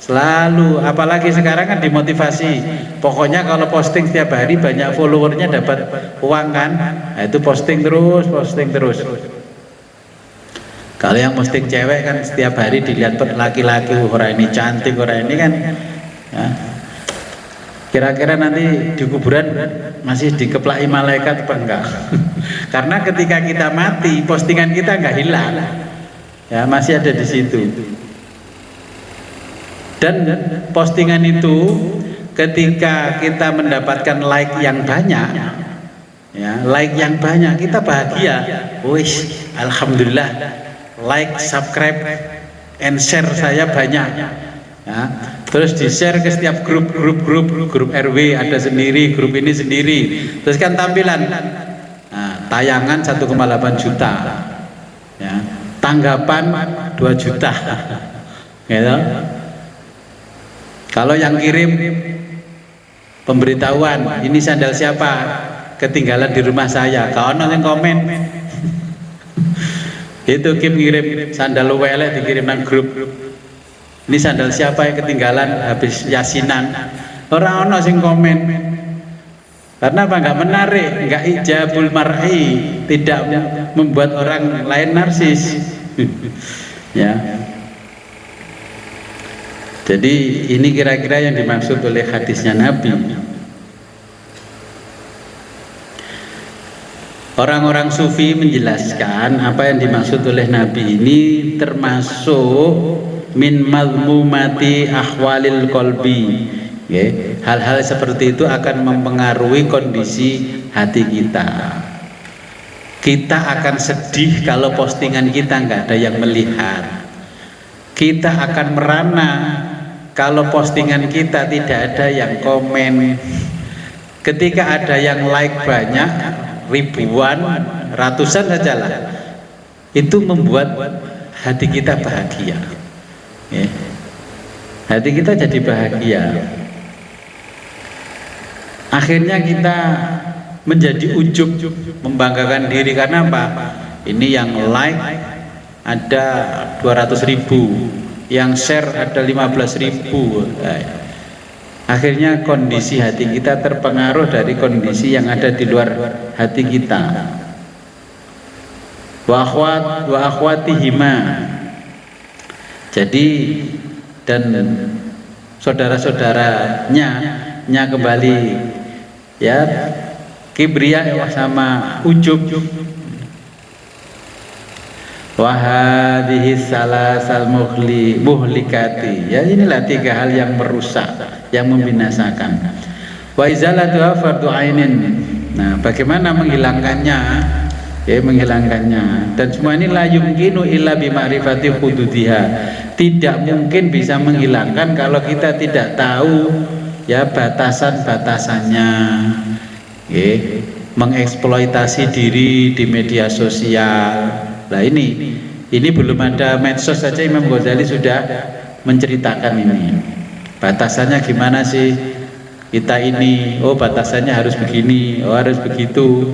Selalu, apalagi sekarang kan dimotivasi. Pokoknya kalau posting setiap hari banyak followernya dapat uang kan. Nah, itu posting terus. Kalau yang posting cewek kan setiap hari dilihat laki-laki, orang ini cantik, orang ini kan ya. Kira-kira nanti di kuburan masih dikeplaki malaikat apa enggak? Karena ketika kita mati, postingan kita enggak hilang, ya masih ada di situ. Dan postingan itu ketika kita mendapatkan like yang banyak, ya like yang banyak, kita bahagia. Wih, alhamdulillah. Like, subscribe, and share saya banyak. Ya, terus di share ke setiap grup RW ada sendiri, grup ini sendiri. Terus kan tampilan, nah, tayangan 1,8 juta, ya, tanggapan 2 juta, gitu. Kalau yang kirim pemberitahuan, ini sandal siapa, ketinggalan di rumah saya, kawan yang komen. Itu Kim ngirim sandal welek, dikirim nang grup. Ini sandal siapa yang ketinggalan habis yasinan. Orang ono sing komen. Karena apa? Enggak menarik, enggak ijabul mar'i, tidak membuat orang lain narsis. Ya. Jadi ini kira-kira yang dimaksud oleh hadisnya Nabi. Orang-orang sufi menjelaskan apa yang dimaksud oleh Nabi ini termasuk min mazmumati ahwalil qalbi. Hal-hal seperti itu akan mempengaruhi kondisi hati kita. Kita akan sedih kalau postingan kita nggak ada yang melihat. Kita akan merana kalau postingan kita tidak ada yang komen. Ketika ada yang like banyak, ribuan, ratusan sajalah, itu membuat hati kita bahagia. Ya. Hati kita jadi bahagia. Akhirnya kita menjadi ujub, membanggakan diri. Karena apa? Ini yang like ada 200.000, yang share ada 15.000. Akhirnya kondisi hati kita terpengaruh dari kondisi yang ada di luar hati kita. Wa akhwatihima. Jadi dan saudara-saudaranya kembali, ya, kibria sama ujub. Wa hadhihi salasal muhlikati. Ya, inilah 3 hal yang merusak, yang membinasakan. Wa izalatuha fardhu ainin. Nah, bagaimana menghilangkannya? Ya, menghilangkannya. Dan semua ini la yumkinu illa bi ma'rifati hududiha. Tidak mungkin bisa menghilangkan kalau kita tidak tahu ya batasan-batasannya. Mengeksploitasi diri di media sosial. Nah, ini belum ada medsos saja Imam Ghazali sudah menceritakan ini. Batasannya gimana sih kita ini? Oh, batasannya harus begini, oh harus begitu.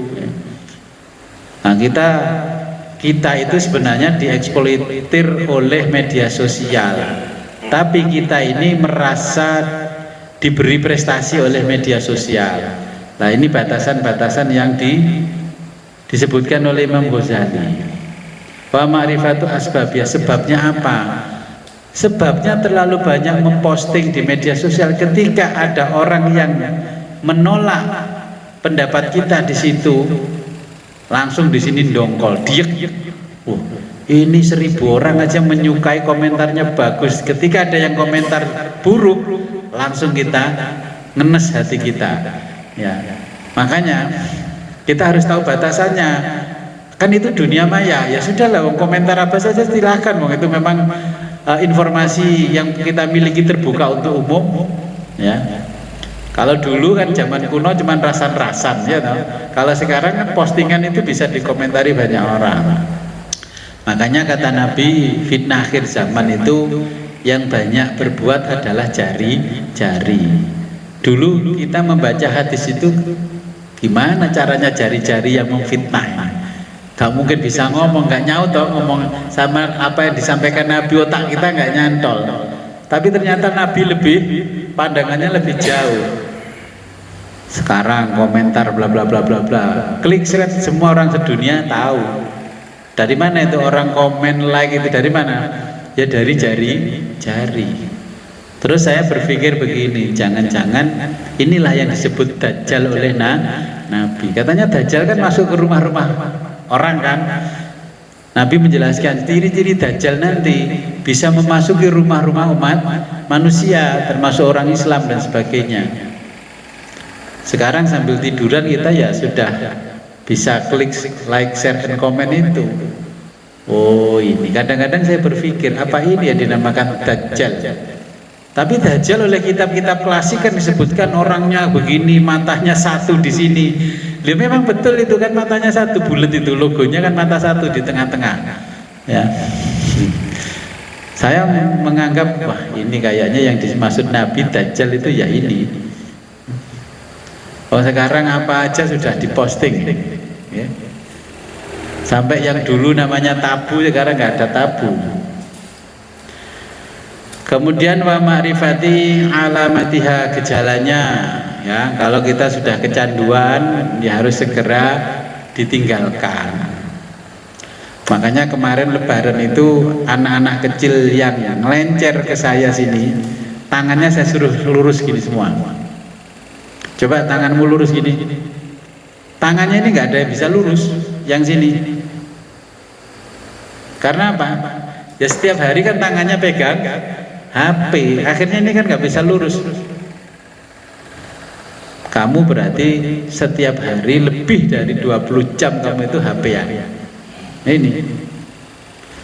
Nah, kita itu sebenarnya dieksploitir oleh media sosial. Tapi kita ini merasa diberi prestasi oleh media sosial. Nah, ini batasan-batasan yang disebutkan oleh Imam Ghazali. Wa ma'rifatu asbabnya, sebabnya apa? Sebabnya terlalu banyak memposting di media sosial. Ketika ada orang yang menolak pendapat kita di situ, langsung di sini dongkol, diek. Ini 1000 orang aja menyukai, komentarnya bagus. Ketika ada yang komentar buruk, langsung kita ngenes hati kita. Ya, makanya kita harus tahu batasannya. Kan itu dunia maya. Ya sudahlah, komentar apa saja silahkan. Itu memang informasi yang kita miliki terbuka untuk umum. Ya. Kalau dulu kan zaman kuno cuman rasan-rasan, ya toh. Kalau sekarang kan postingan itu bisa dikomentari banyak orang. Makanya kata Nabi, fitnah akhir zaman itu yang banyak berbuat adalah jari-jari. Dulu kita membaca hadis itu, gimana caranya jari-jari yang memfitnah? Gak mungkin bisa ngomong, gak nyaut toh, ngomong sama apa yang disampaikan Nabi, otak kita gak nyantol. Tapi ternyata Nabi pandangannya lebih jauh. Sekarang komentar bla bla bla bla bla, klik semua orang sedunia tahu. Dari mana itu orang komen like itu, dari mana? Ya dari jari. Terus saya berpikir begini, jangan-jangan inilah yang disebut Dajjal oleh Nabi. Katanya Dajjal kan masuk ke rumah-rumah orang kan. Nabi menjelaskan ciri-ciri Dajjal nanti bisa memasuki rumah-rumah umat manusia, termasuk orang Islam dan sebagainya. Sekarang sambil tiduran kita ya sudah bisa klik like, share, dan komen itu. Oh ini, kadang-kadang saya berpikir apa ini yang dinamakan Dajjal. Tapi Dajjal oleh kitab-kitab klasik kan disebutkan orangnya begini, matanya satu di sini. Dia memang betul itu kan, matanya satu, bulat itu, logonya kan mata satu di tengah-tengah. Ya. Saya menganggap wah ini kayaknya yang dimaksud Nabi Dajjal itu ya ini. Oh sekarang apa aja sudah diposting, ya. Sampai yang dulu namanya tabu sekarang nggak ada tabu. Kemudian wa ma'rifati alamatiha, gejalanya, ya. Kalau kita sudah kecanduan ya harus segera ditinggalkan. Makanya kemarin Lebaran itu anak-anak kecil yang ngelencer ke saya sini, tangannya saya suruh lurus gini semua. Coba tanganmu lurus gini. Tangannya ini nggak ada yang bisa lurus, yang sini. Karena apa? Ya setiap hari kan tangannya pegang HP, akhirnya ini kan nggak bisa lurus. Kamu berarti setiap hari lebih dari 20 jam kamu itu HP ya. Ini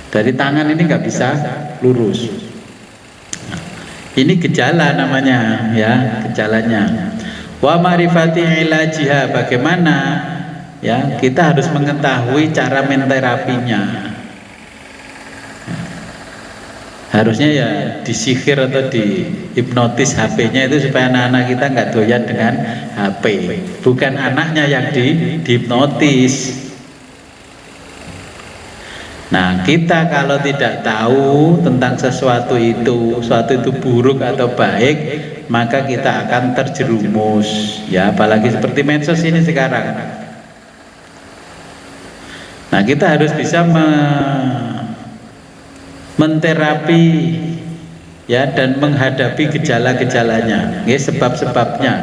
dari tangan ini nggak bisa lurus. Ini gejala namanya, ya, gejalanya. Wa ma'rifati ilajiha, bagaimana ya kita harus mengetahui cara menterapinya. Harusnya ya disihir atau dihipnotis HP-nya itu supaya anak-anak kita nggak doyan dengan HP, bukan anaknya yang dihipnotis. Nah kita kalau tidak tahu tentang sesuatu itu buruk atau baik, maka kita akan terjerumus, ya, apalagi seperti medsos ini sekarang. Nah kita harus bisa menterapi, ya, dan menghadapi gejala-gejalanya, ya, sebab-sebabnya.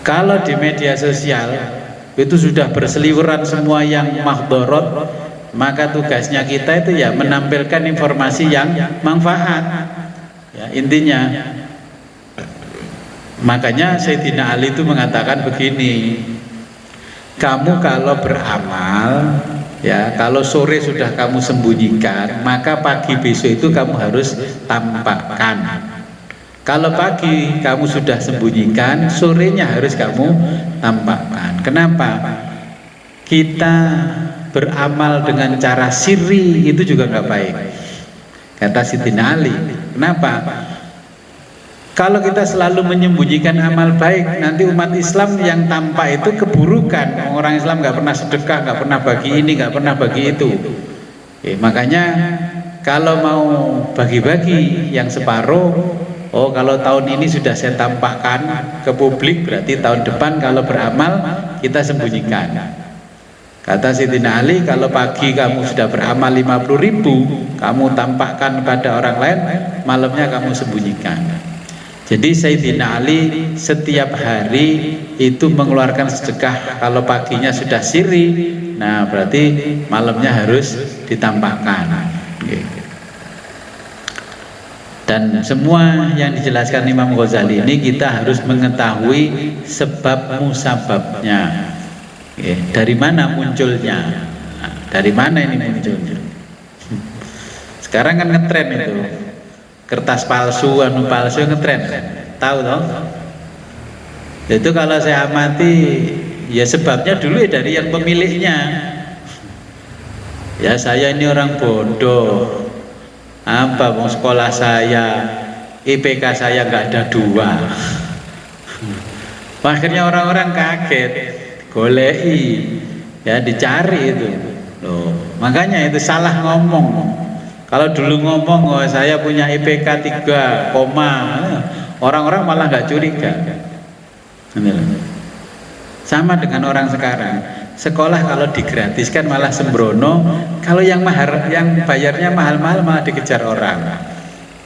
Kalau di media sosial itu sudah berseliweran semua yang mahdharot, maka tugasnya kita itu ya menampilkan informasi yang manfaat, ya, intinya. Makanya Sayyidina Ali itu mengatakan begini, kamu kalau beramal, ya, kalau sore sudah kamu sembunyikan, maka pagi besok itu kamu harus tampakkan. Kalau pagi kamu sudah sembunyikan, sorenya harus kamu tampakkan. Kenapa? Kita beramal dengan cara sirri itu juga nggak baik, kata Sayyidina Ali. Kenapa? Kalau kita selalu menyembunyikan amal baik, nanti umat Islam yang tampak itu keburukan. Orang Islam nggak pernah sedekah, nggak pernah bagi ini, nggak pernah bagi itu. Makanya kalau mau bagi-bagi yang separuh, oh kalau tahun ini sudah saya tampakkan ke publik, berarti tahun depan kalau beramal kita sembunyikan. Kata Sayyidina Ali, kalau pagi kamu sudah beramal 50.000, kamu tampakkan pada orang lain, malamnya kamu sembunyikan. Jadi Sayyidina Ali setiap hari itu mengeluarkan sedekah, kalau paginya sudah sirri, nah berarti malamnya harus ditampakkan. Dan semua yang dijelaskan Imam Ghazali ini kita harus mengetahui sebab musababnya. Dari mana munculnya? Nah, dari mana ini munculnya? Sekarang kan ngetren itu kertas palsu, anu palsu ngetren, tahu toh? Itu kalau saya amati ya sebabnya dulu ya dari yang pemiliknya. Ya saya ini orang bodoh, apa mau sekolah saya IPK saya nggak ada 2. Akhirnya orang-orang kaget, golei, ya dicari itu. Loh, makanya itu salah ngomong. Kalau dulu ngomong, oh saya punya IPK 3, orang-orang malah nggak curiga. Sama dengan orang sekarang, sekolah kalau digratiskan malah sembrono, kalau yang bayarnya mahal-mahal malah dikejar orang.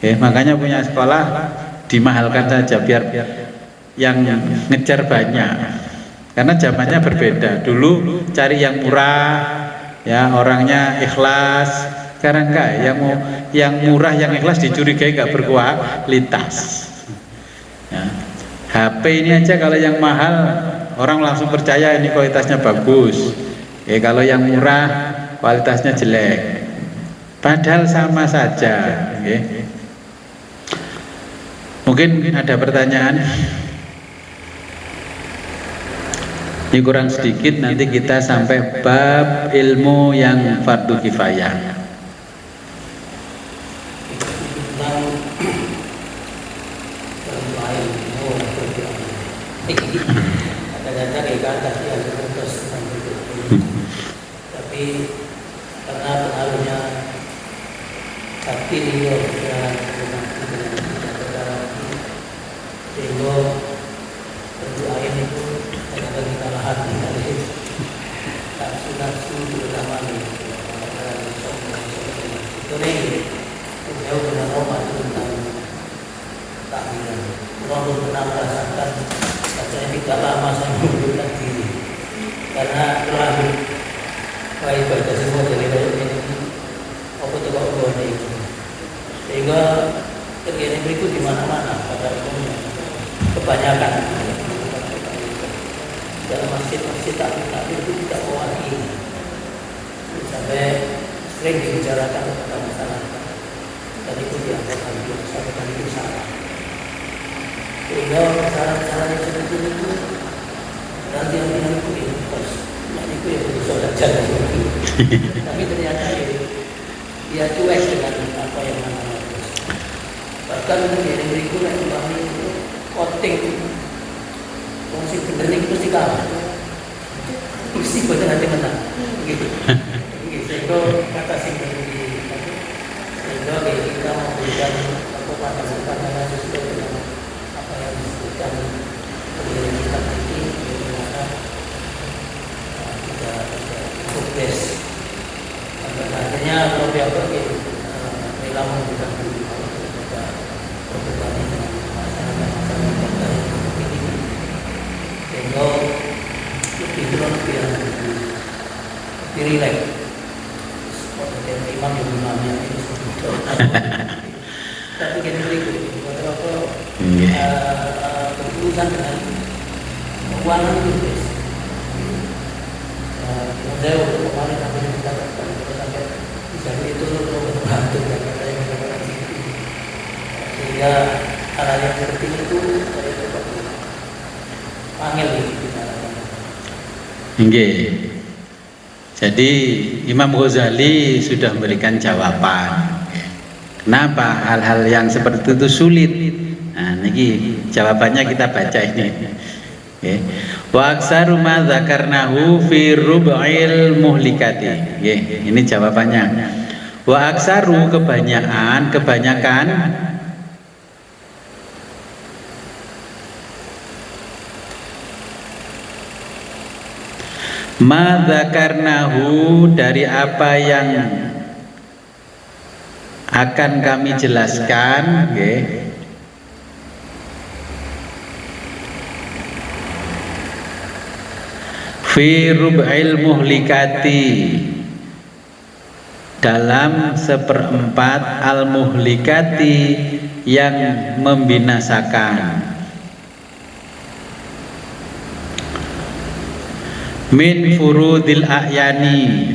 Makanya punya sekolah dimahalkan saja biar yang ngejar banyak. Karena zamannya berbeda. Dulu cari yang murah, ya orangnya ikhlas. Sekarang enggak, yang murah, yang ikhlas dicurigai nggak berkualitas. Ya. HP ini aja kalau yang mahal orang langsung percaya ini kualitasnya bagus. Kalau yang murah kualitasnya jelek. Padahal sama saja. Mungkin ada pertanyaan. Ini kurang sedikit, nanti kita sampai bab ilmu yang fardu kifayah. Tapi karena pengaruhnya sakti dia sehingga berdoain itu kadang kita hati dari nafsu terutama itu nih jauh dengan Roma tentang takbiran. Orang pernah merasakan saya tidak lama saya mengundurkan diri karena terlalu baik-baik semua dari banyak ini apa coba ubahnya itu sehingga kegiatan berikut di mana-mana pada umumnya kebanyakan dalam masjid-masjid takbir itu tidak mewakili sampai sering dibicarakan tentang masalah dan itu dianggap itu salah sehingga cara-cara yang seperti itu nanti yang itu itu ya sudah jalan tapi ternyata dia cuek dengan apa yang namanya bahkan yang berikutnya kami itu coating fungsi bener ini mesti kalah mesti bener nanti menang gitu sehingga kata singkat sehingga kita memberikan apa pandangan sesuai dengan apa yang disebutkan oleh kita ini bagaimana kita sukses akhirnya beberapa rela memberikan diri kita berbanding dengan masalah-masalah ini sehingga lebih rileks dan imam yang imamnya ini tapi kita berikut beberapa berurusan dengan keuangan itu saya untuk kemarin sampai kita sampai bisa itu membantu sehingga hal yang seperti itu saya coba panggil kita. Jadi Imam Ghazali sudah memberikan jawaban. Kenapa hal-hal yang seperti itu sulit? Nah, ini jawabannya kita baca ini. Wa aksaru ma dzakarnahu fi rub'il muhlikati. Ini jawabannya. Wa aksaru kebanyakan ma dzakarnahu dari apa yang akan kami jelaskan, fi rub'il muhlikati, dalam seperempat al muhlikati yang membinasakan, min furudil a'yani,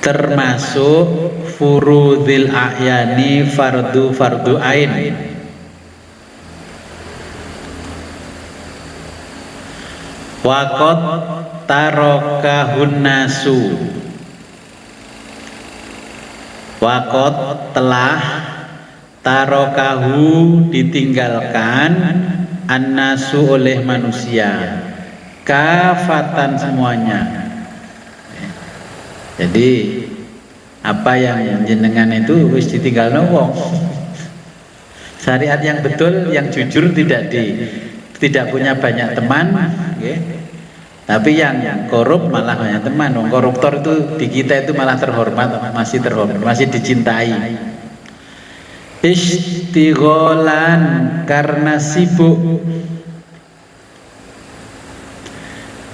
termasuk furudil a'yani fardu ain, waqad tarokahun nasu, waqad telah tarokahu ditinggalkan annasu oleh manusia, kafatan semuanya. Jadi apa yang jenengan itu wis ditinggal wong. Syariat yang betul, yang jujur, tidak punya banyak teman, okay. Tapi yang korup malah banyak teman. Koruptor itu di kita itu malah terhormat, masih terhormat, masih dicintai. Istigholan, karena sibuk,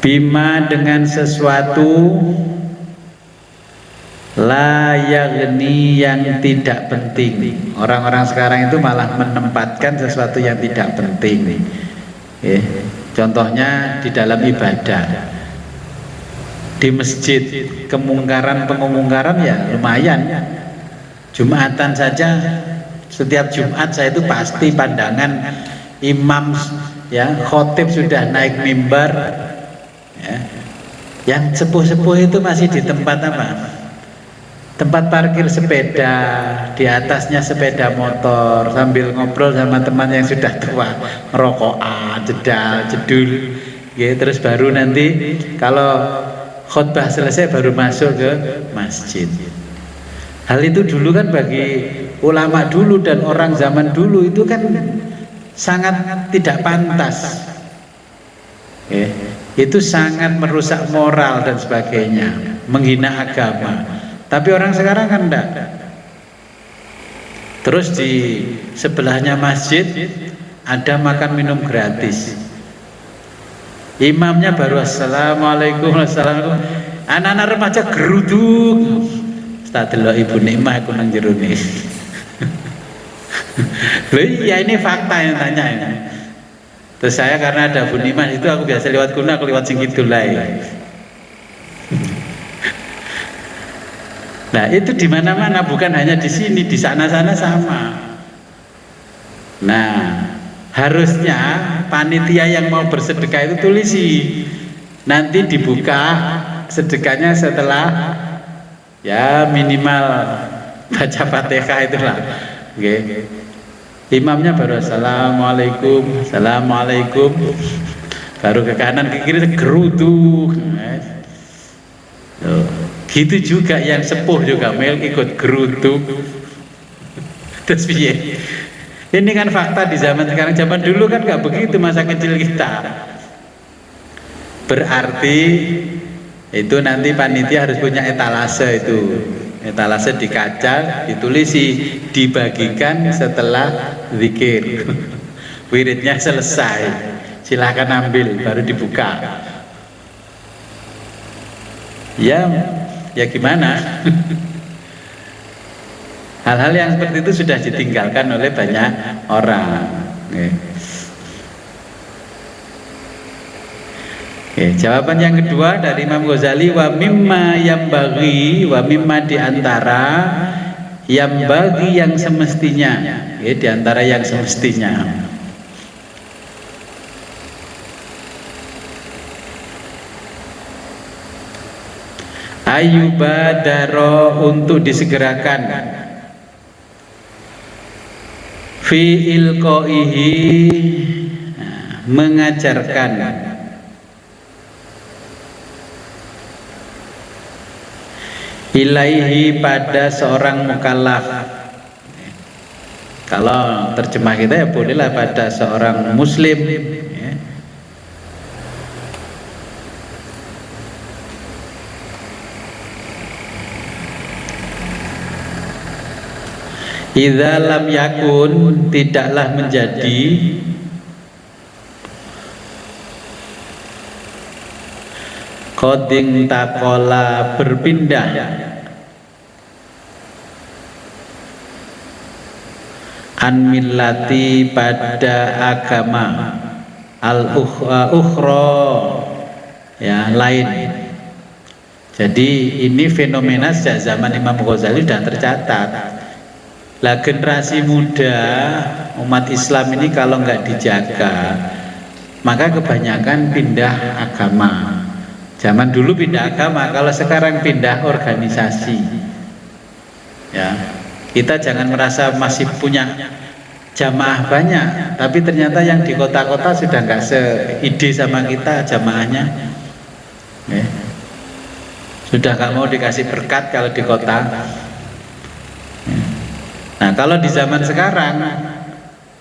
bima, dengan sesuatu, la yaghni, yang tidak penting. Orang-orang sekarang itu malah menempatkan sesuatu yang tidak penting. Contohnya di dalam ibadah, di masjid, pengumungkaran ya lumayan. Jumatan saja, setiap Jumat saya itu pasti pandangan imam ya khotib sudah naik mimbar ya. Yang sepuh-sepuh itu masih di tempat apa? Tempat parkir sepeda, di atasnya sepeda motor, sambil ngobrol sama teman yang sudah tua, rokokan, jedul, ya, terus baru nanti kalau khutbah selesai baru masuk ke masjid. Hal itu dulu kan bagi ulama dulu dan orang zaman dulu itu kan sangat tidak pantas, ya, itu sangat merusak moral dan sebagainya, menghina agama. Tapi orang sekarang kan enggak. Terus di sebelahnya masjid ada makan minum gratis. Imamnya baru assalamualaikum, assalamualaikum. Anak-anak remaja geruduk. Tak delok ibu Nikmah aku nang jero ne. Loh iya, ini fakta yang tanya ini. Terus saya karena ada Bu Nikmah itu aku biasa lewat kuno, aku lewat sing kidul ae. Nah itu di mana-mana, bukan hanya di sini, di sana-sana sama. Nah harusnya panitia yang mau bersedekah itu tulisi, nanti dibuka sedekahnya setelah ya minimal baca Fatihah itulah. Okay. Imamnya baru assalamualaikum, assalamualaikum, baru ke kanan ke kiri geruduk. Gitu juga yang sepuh juga mel ikut geruduk. Terus piye? Ini kan fakta di zaman sekarang. Zaman dulu kan nggak begitu masa kecil kita. Berarti itu nanti panitia harus punya etalase itu. Etalase di kaca ditulisi, dibagikan setelah zikir. Wiridnya selesai, silahkan ambil, baru dibuka. Ya gimana? Hal-hal yang seperti itu sudah ditinggalkan oleh banyak orang. Jawaban yang kedua dari Imam Ghazali, wa mimma yambaghi, wa mimma diantara yambaghi yang semestinya, diantara yang semestinya. Ayubadaro, untuk disegerakan, fi ilqaihi, mengajarkan, ilaihi, pada seorang mukallaf. Kalau terjemah kita ya bolehlah pada seorang muslim, ya. Idza lam yakun, tidaklah menjadi, Qading takola berpindah an millati pada agama al-ukhra ya lain. Jadi ini fenomena sejak zaman Imam Ghazali sudah tercatat. Lah generasi muda umat Islam ini kalau nggak dijaga, maka kebanyakan pindah agama. Zaman dulu pindah agama, kalau sekarang pindah organisasi. Ya, kita jangan merasa masih punya jamaah banyak, tapi ternyata yang di kota-kota sudah nggak seide sama kita jamaahnya. Ya. Sudah nggak mau dikasih berkat kalau di kota. Nah, kalau di zaman sekarang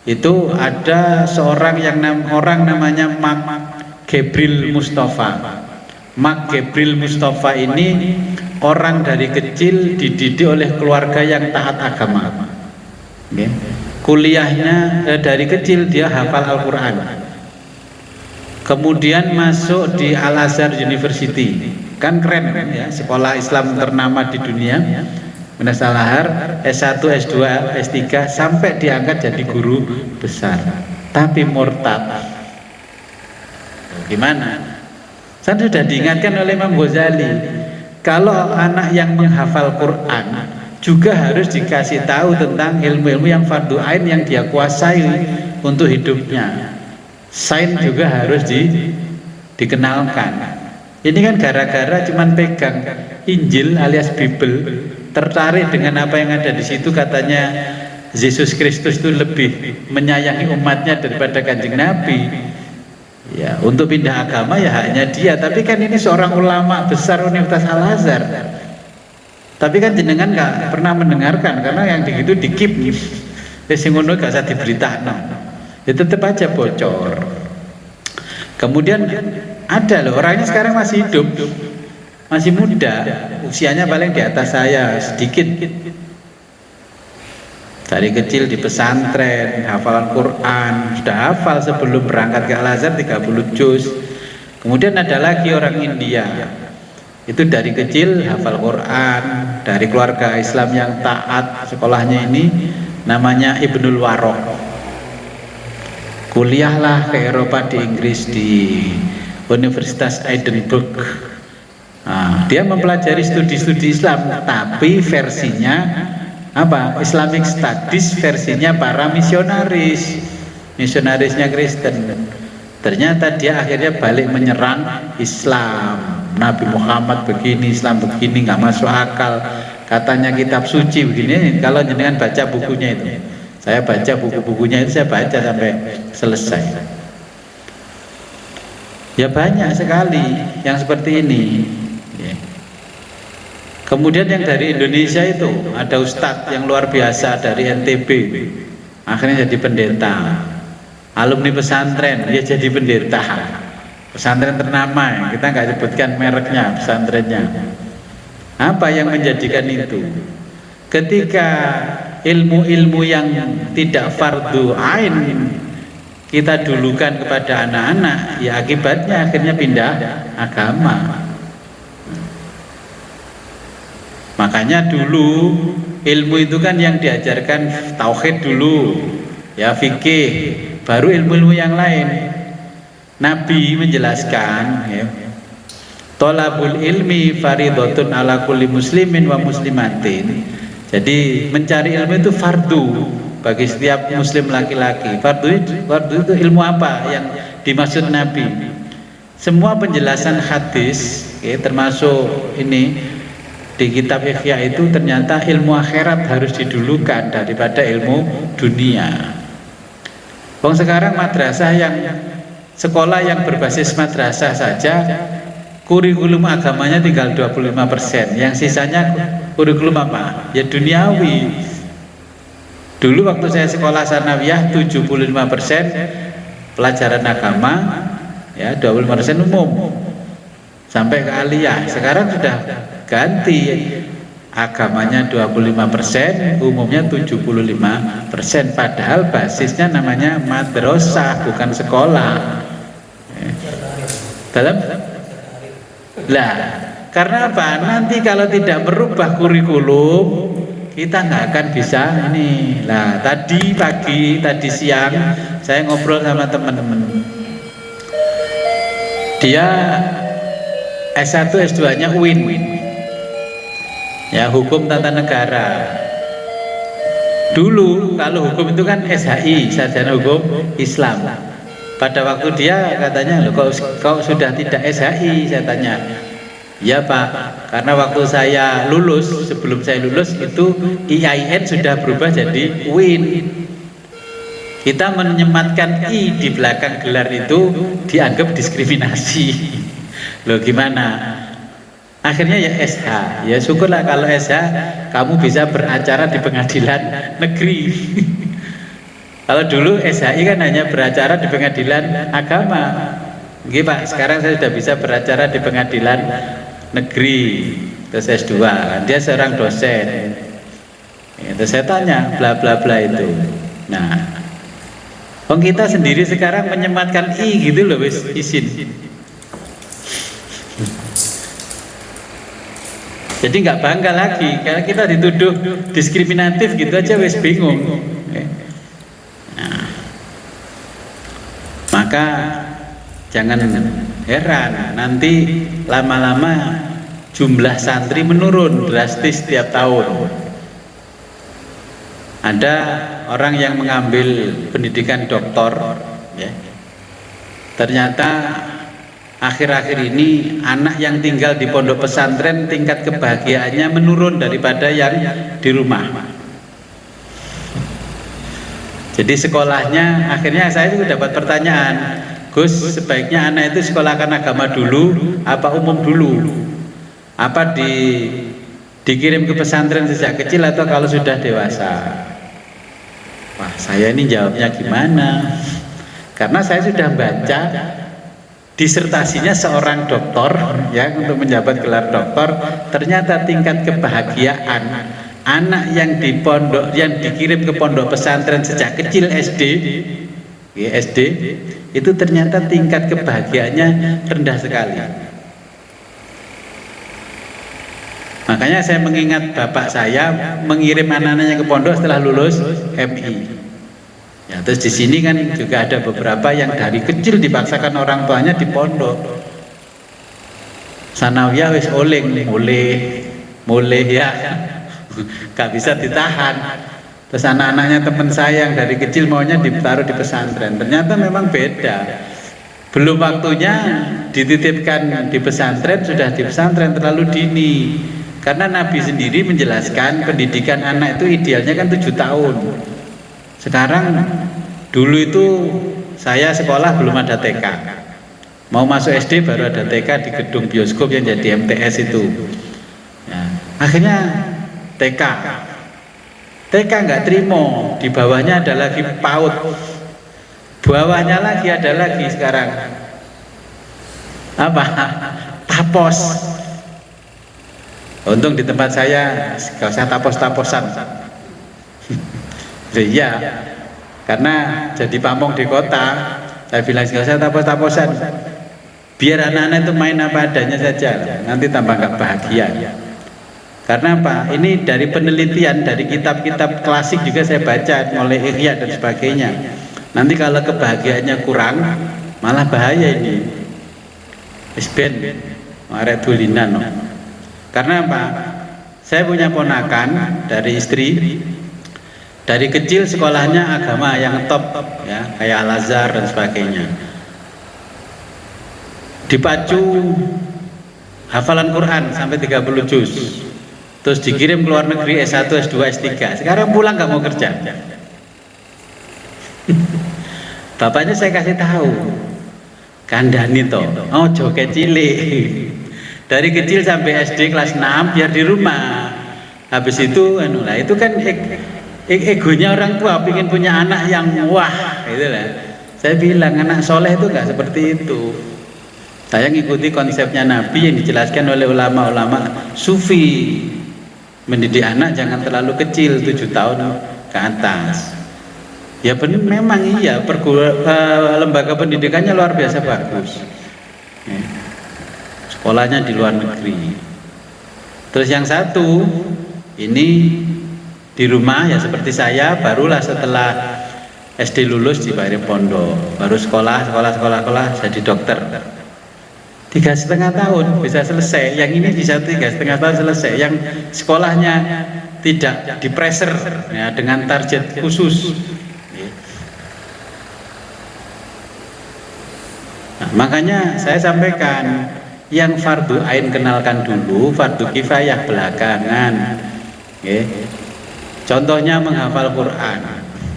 itu ada seorang yang namanya Mark Gabriel Mustafa. Mark Gabriel Mustafa ini orang dari kecil dididik oleh keluarga yang taat agama. Okay. Kuliahnya dari kecil dia hafal Al-Quran. Kemudian masuk di Al-Azhar University. Kan keren kan ya, sekolah Islam ternama di dunia. Minas Al-Azhar, S1, S2, S3 sampai diangkat jadi guru besar. Tapi murtad. Gimana? Saya sudah diingatkan oleh Imam Ghazali, kalau anak yang menghafal Quran juga harus dikasih tahu tentang ilmu-ilmu yang fardu ain yang dia kuasai untuk hidupnya. Sains juga harus dikenalkan. Ini kan gara-gara cuman pegang Injil alias Bible, tertarik dengan apa yang ada di situ, katanya Yesus Kristus itu lebih menyayangi umatnya daripada Kanjeng Nabi. Ya, untuk pindah agama ya haknya dia, tapi kan ini seorang ulama besar Universitas Al-Azhar. Tapi kan jenengan nggak pernah mendengarkan karena yang begitu dikip. Sing ngono gak usah diberitakan. Ya tetap aja bocor. Kemudian ada loh orangnya sekarang masih hidup, masih muda, usianya paling di atas saya sedikit. Dari kecil di pesantren, hafalan Quran, sudah hafal sebelum berangkat ke Al-Azhar 30 juz. Kemudian ada lagi orang India, itu dari kecil hafal Quran, dari keluarga Islam yang taat. Sekolahnya ini namanya Ibnul Warok. Kuliahlah ke Eropa di Inggris di Universitas Edinburgh. Nah, dia mempelajari studi-studi Islam, tapi versinya apa? Islamic Studies versinya para misionarisnya Kristen. Ternyata dia akhirnya balik menyerang Islam. Nabi Muhammad begini, Islam begini, nggak masuk akal. Katanya kitab suci begini. Kalau jenengan baca bukunya itu, saya baca buku-bukunya itu, saya baca sampai selesai. Ya banyak sekali yang seperti ini. Kemudian yang dari Indonesia itu ada ustadz yang luar biasa dari NTB, akhirnya jadi pendeta. Alumni pesantren dia jadi pendeta. Pesantren ternama, kita nggak sebutkan mereknya, pesantrennya. Apa yang menjadikan itu? Ketika ilmu-ilmu yang tidak fardu ain kita dulukan kepada anak-anak, ya akibatnya akhirnya pindah agama. Makanya dulu ilmu itu kan yang diajarkan tauhid dulu, ya fikih, baru ilmu-ilmu yang lain. Nabi menjelaskan, ya, tolabul ilmi faridotun ala kulli muslimin wa muslimatin. Jadi mencari ilmu itu fardu bagi setiap muslim laki-laki. Fardu itu ilmu apa yang dimaksud Nabi? Semua penjelasan hadis, ya, termasuk ini di kitab Ihya itu ternyata ilmu akhirat harus didulukan daripada ilmu dunia. Wong sekarang madrasah yang sekolah yang berbasis madrasah saja kurikulum agamanya tinggal 25%, yang sisanya kurikulum apa? Ya duniawi. Dulu waktu saya sekolah sanawiyah 75% pelajaran agama, ya 25% umum sampai ke aliyah. Sekarang sudah ganti, agamanya 25%, umumnya 75%, padahal basisnya namanya madrasah bukan sekolah. Dalam Lah, karena apa? Nanti kalau tidak merubah kurikulum, kita nggak akan bisa ini. Lah, tadi pagi, tadi siang saya ngobrol sama teman-teman. Dia S1 S2-nya UIN. Ya, hukum tata negara. Dulu kalau hukum itu kan SHI, sarjana hukum Islam. Pada waktu dia katanya, loh kau sudah tidak SHI, saya tanya. Ya Pak, karena waktu saya lulus, sebelum saya lulus itu IAIN sudah berubah jadi UIN. Kita menyematkan I di belakang gelar itu dianggap diskriminasi. Loh gimana? Akhirnya ya SH. Ya syukurlah kalau SH kamu bisa beracara di pengadilan negeri. Kalau dulu SHI kan hanya beracara di pengadilan agama. Nggih Pak, sekarang saya sudah bisa beracara di pengadilan negeri. Terus S2 kan, dia seorang dosen. Terus saya tanya bla bla bla itu. Nah, kita sendiri sekarang menyematkan I gitu loh, wis izin. Jadi nggak bangga lagi, karena kita dituduh diskriminatif gitu aja wis bingung. Nah, maka jangan heran nanti lama-lama jumlah santri menurun drastis setiap tahun. Ada orang yang mengambil pendidikan doktor, ya, ternyata akhir-akhir ini anak yang tinggal di pondok pesantren tingkat kebahagiaannya menurun daripada yang di rumah. Jadi sekolahnya, akhirnya saya juga dapat pertanyaan, Gus, sebaiknya anak itu sekolahkan agama dulu apa umum dulu? Apa dikirim ke pesantren sejak kecil atau kalau sudah dewasa? Wah, saya ini jawabnya gimana? Karena saya sudah baca disertasinya seorang doktor, ya, untuk menjabat gelar doktor. Ternyata tingkat kebahagiaan anak yang di pondok, yang dikirim ke pondok pesantren sejak kecil SD, ya, SD itu ternyata tingkat kebahagiaannya rendah sekali. Makanya saya mengingat bapak saya mengirim anak-anaknya ke pondok setelah lulus MI. Ya, terus di sini kan juga ada beberapa yang dari kecil dipaksakan orang tuanya di pondok. Sanawiyah wis mulai ya, gak bisa ditahan. Terus anak-anaknya teman saya yang dari kecil maunya ditaruh di pesantren. Ternyata memang beda. Belum waktunya dititipkan di pesantren, sudah di pesantren terlalu dini. Karena Nabi sendiri menjelaskan pendidikan anak itu idealnya kan 7 tahun. Sekarang dulu itu saya sekolah belum ada TK. Mau masuk SD baru ada TK di gedung bioskop yang jadi MTS itu. Ya, akhirnya TK nggak terima, di bawahnya ada lagi PAUD, bawahnya lagi ada lagi sekarang apa? Tapos. Untung di tempat saya gak usah tapos-taposan. Iya, karena jadi pamong di kota, saya bilang gak usah tapos-taposan. Biar anak-anak itu main apa adanya saja, nanti tambah gak bahagia. Karena apa? Ini dari penelitian, dari kitab-kitab klasik juga saya baca, mulai Ihya dan sebagainya. Nanti kalau kebahagiaannya kurang, malah bahaya ini. Isben, arek dulinan. Karena apa? Saya punya ponakan dari istri, dari kecil sekolahnya agama yang top, ya, kayak Al-Azhar dan sebagainya. Dipacu hafalan Quran sampai 30 juz. Terus dikirim ke luar negeri S1, S2, S3. Sekarang pulang gak mau kerja. Bapaknya saya kasih tahu, kandhani to, joget cilik. Dari kecil sampai SD kelas 6 biar di rumah. Habis itu itu kan egonya orang tua pengen punya anak yang wah gitu lah. Saya bilang anak soleh itu nggak seperti itu. Saya ngikuti konsepnya Nabi yang dijelaskan oleh ulama-ulama sufi. Mendidik anak jangan terlalu kecil, 7 tahun ke atas. Ya benar, memang iya, lembaga pendidikannya luar biasa bagus. sekolahnya di luar negeri. Terus yang satu ini di rumah ya seperti saya, barulah setelah SD lulus di Pari Pondok, baru sekolah jadi dokter. 3,5 tahun bisa selesai. Yang ini bisa 3,5 tahun selesai. Yang sekolahnya tidak di pressure ya, dengan target khusus. Nah, makanya saya sampaikan yang fardu ain kenalkan dulu, fardu kifayah belakangan. Contohnya menghafal Quran.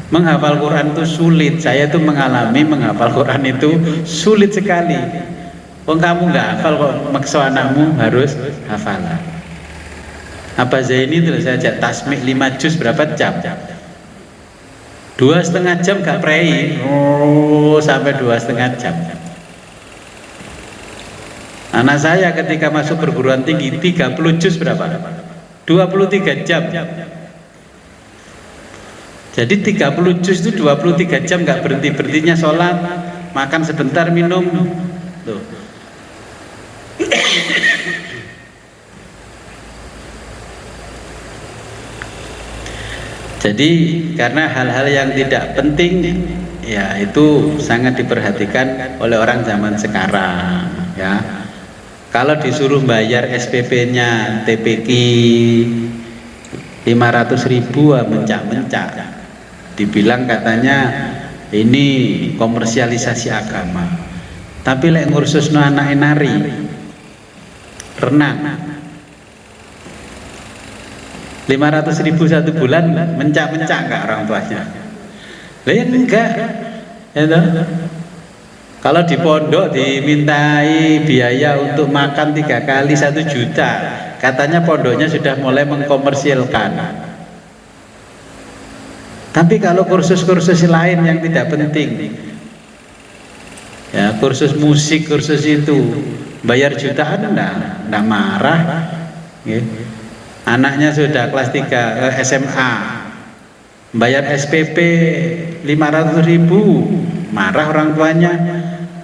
Menghafal Quran itu sulit. Saya itu mengalami menghafal Quran itu sulit sekali. Kamu nggak hafal kok, maksa anakmu harus hafal. Apa Zaini terus saja tasmik 5 juz berapa jam? 2,5 jam gak prei. Sampai 2,5 jam. Anak saya ketika masuk perguruan tinggi 30 juz berapa? 23 jam. Jadi 30 juz itu 23 jam gak berhentinya sholat, makan sebentar, minum. Tuh. Jadi karena hal-hal yang tidak penting ya itu sangat diperhatikan oleh orang zaman sekarang ya. Kalau disuruh bayar SPP-nya TPQ 500.000 mencak-mencak, dibilang katanya ini komersialisasi agama. Tapi lek ngursusno anak nari renang 500.000 satu bulan mencak-mencak enggak orang tuanya? Lain enggak ya toh? Kalau di pondok dimintai biaya untuk makan 3 kali 1 juta, katanya pondoknya sudah mulai mengkomersilkan. Tapi kalau kursus-kursus lain yang tidak penting ya, kursus musik, kursus itu bayar jutaan enggak marah ya. Anaknya sudah kelas 3 SMA bayar SPP 500.000, marah orang tuanya.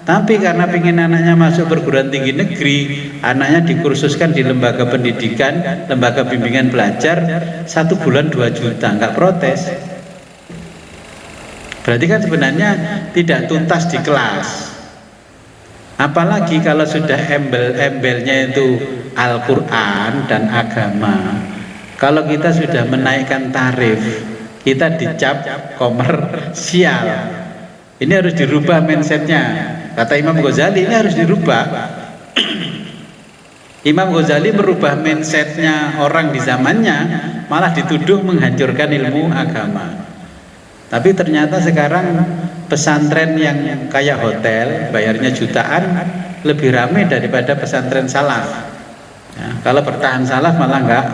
Tapi karena ingin anaknya masuk perguruan tinggi negeri, anaknya dikursuskan di lembaga pendidikan, lembaga bimbingan belajar 1 bulan 2 juta, enggak protes. Berarti kan sebenarnya tidak tuntas di kelas. Apalagi kalau sudah embel-embelnya itu Al-Quran dan agama. Kalau kita sudah menaikkan tarif, kita dicap komersial. Ini harus dirubah mindsetnya. Kata Imam Ghazali ini harus dirubah. Imam Ghazali merubah mindsetnya orang di zamannya, malah dituduh menghancurkan ilmu agama. Tapi ternyata sekarang pesantren yang kayak hotel bayarnya jutaan lebih ramai daripada pesantren salaf ya, kalau bertahan salaf malah enggak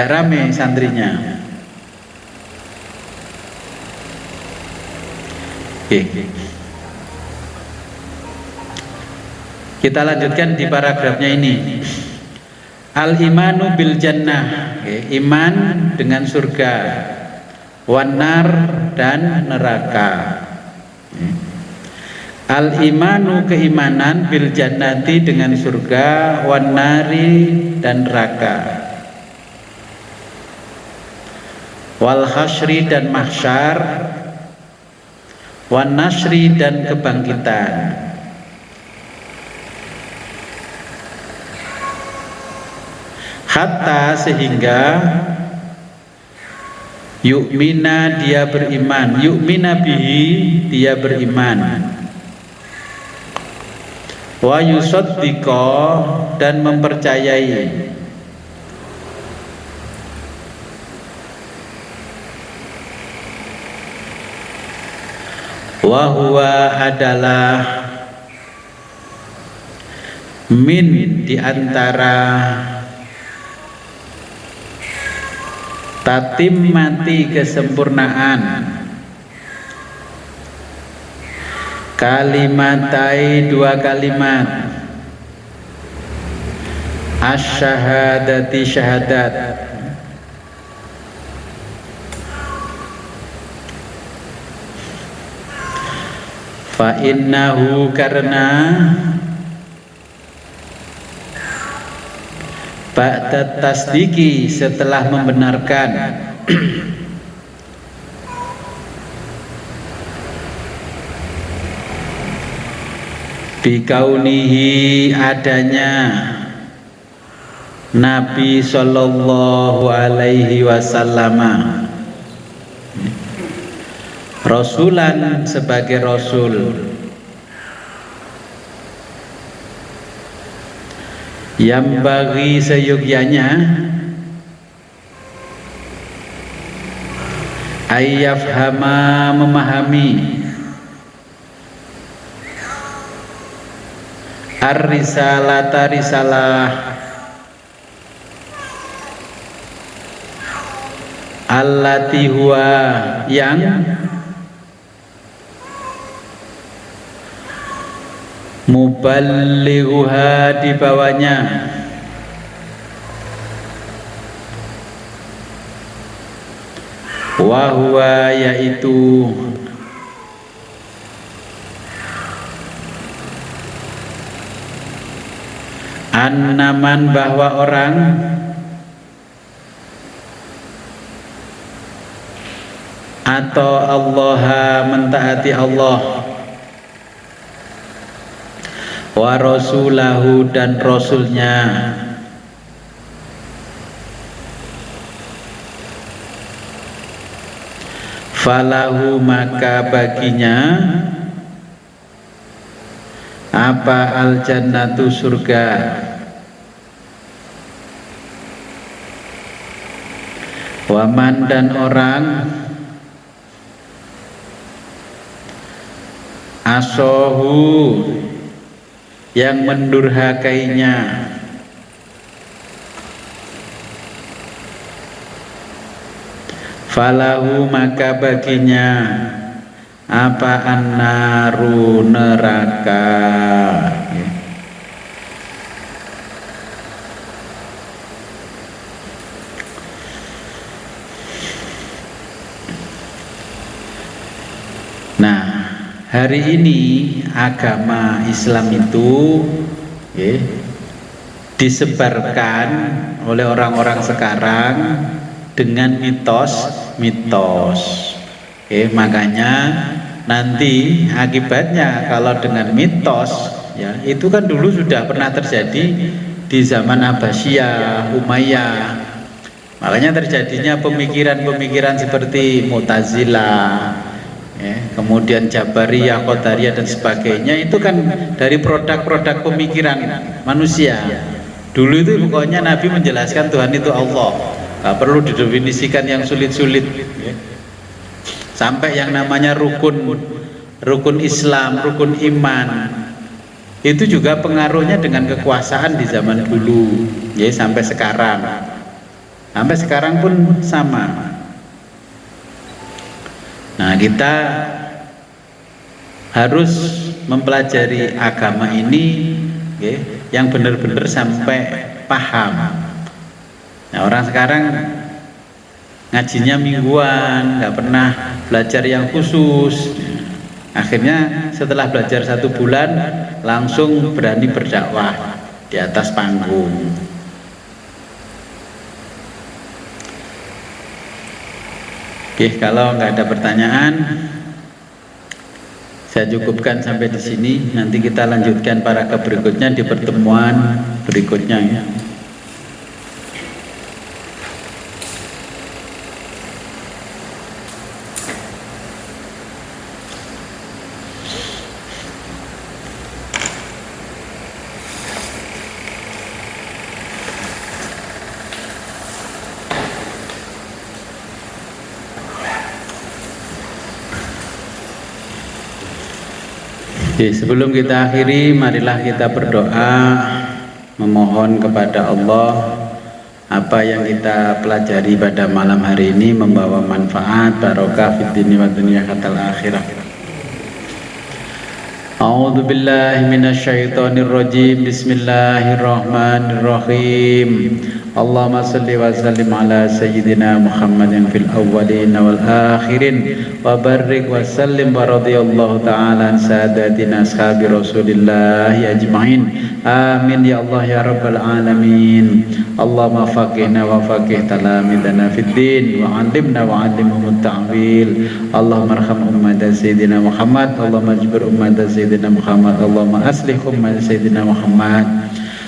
ramai santrinya. Oke. Kita lanjutkan di paragrafnya ini. Al-imanu bil jannah, iman dengan surga, wanar dan neraka. Al-imanu keimanan, bil jannati dengan surga, wanari dan neraka, wal hasyri dan mahsyar, wan nasri dan kebangkitan. Hatta sehingga yu'mina dia beriman, yu'mina bihi dia beriman, wa yusaddiqa dan mempercayai, wa huwa adalah min diantara tatim mati kesempurnaan, kalimatai 2 kalimat, asyhadati syahadat, Fa innahu karena ba'da tasdiki setelah membenarkan bikaunihi adanya Nabi sallallahu alaihi wasallam rasulan sebagai rasul yang bagi seyogyanya ayyafhama memahami ar-risalata risalah allati huwa yang muballighuha di bawahnya wa huwa yaitu annaman bahwa orang atau Allah mentaati Allah wa rasulahu dan rasulnya falahu maka baginya apa al jannatu surga waman dan orang asohu yang mendurhakainya falahu maka baginya apa annaru neraka. Nah, hari ini agama Islam itu disebarkan oleh orang-orang sekarang dengan mitos. Makanya nanti akibatnya kalau dengan mitos ya itu kan dulu sudah pernah terjadi di zaman Abbasiyah, Umayyah. Makanya terjadinya pemikiran-pemikiran seperti Mu'tazilah, kemudian Jabariyah, Qadariyah dan sebagainya itu kan dari produk-produk pemikiran manusia. Dulu itu pokoknya Nabi menjelaskan Tuhan itu Allah, nggak perlu didefinisikan yang sulit-sulit. Sampai yang namanya rukun Islam, rukun iman itu juga pengaruhnya dengan kekuasaan di zaman dulu, ya sampai sekarang pun sama. Nah, kita harus mempelajari agama ini yang benar-benar sampai paham. Nah, orang sekarang ngajinya mingguan, nggak pernah belajar yang khusus. Akhirnya setelah belajar 1 bulan langsung berani berdakwah di atas panggung. Oke, kalau nggak ada pertanyaan, saya cukupkan sampai di sini. Nanti kita lanjutkan paragraf berikutnya di pertemuan berikutnya ya. Oke, sebelum kita akhiri, marilah kita berdoa memohon kepada Allah apa yang kita pelajari pada malam hari ini membawa manfaat barokah fid dini wa dunya hatta akhirah. A'udzu billahi minasyaitonir rajim. Bismillahirrahmanirrahim. Allahumma salli wa sallim ala sayyidina Muhammadin fil awwalin wal akhirin wa barik wa sallim wa radhiyallahu ta'ala an sadatina ashabi Rasulillah ajmain. Amin ya Allah ya rabbal alamin. Allahumma faqihna wa faqih talamidana fid din wa 'allimna wa 'allimhum at-ta'wil. Allahumma arham ummat sayyidina Muhammad. Allahumma ajbir ummat sayyidina Muhammad. Allahumma aslih ummat sayyidina Muhammad.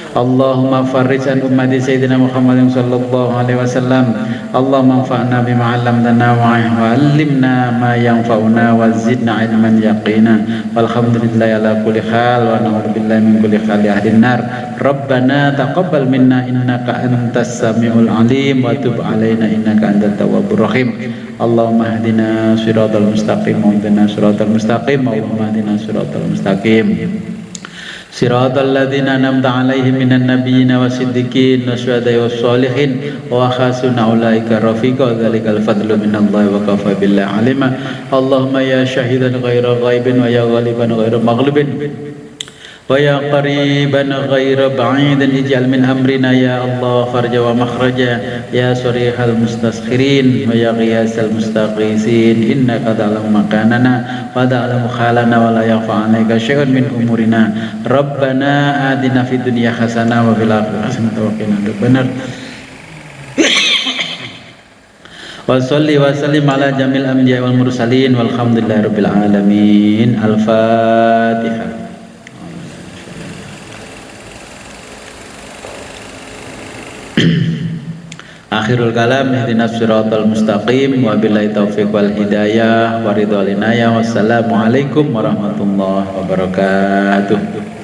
Allahumma farrij an ummati sayyidina Muhammadin sallallahu alaihi wasallam. Allahumma anfa'na bima 'allamtana wa 'allimna ma yanfa'una wa zidna 'ilman yaqina. Walhamdulillahi ala kulli hal wa na'udzu billahi min kulli hali ahlin nar. Rabbana taqabbal minna innaka antas samiul alim wa tub 'alaina innaka antat tawwabur rahim. Allahumma hdina shiratal mustaqim wa hdina shiratal mustaqim wa hdina shiratal mustaqim. Siratal ladzina an'amta 'alaihim minan nabiyyina wasiddiqin wasyuhada'i wassalihin wa hasuna ulaika rafiqa. Dzalikal fadlu minallahi wa kafa billahi alima. Allahumma ya syahidan ghaira ghaibin wa ya ghaliban ghaira maghlubin wa ya qariban ghaira ba'idin ij'al min amrina ya Allah farja wa makhraja ya sarihal mustaskhirin wa ya ghiyasal mustaghisin innaka ta'lamu makanana wa ta'lamu khalana wa la yakhfa 'alaika syai'un min umurina. Rabbana atina fid dunya hasanah wa fil akhirati hasanah wa qina adzabannar. Wa sholli wa sallim ala jamil anbiya wal mursalin walhamdulillahi rabbil alamin. Al-Fatihah. Akhirul kalam ihdinas siratal mustaqim wa billahi taufiq wal hidayah wa ridha linaya. Wassalamu alaikum warahmatullahi wabarakatuh.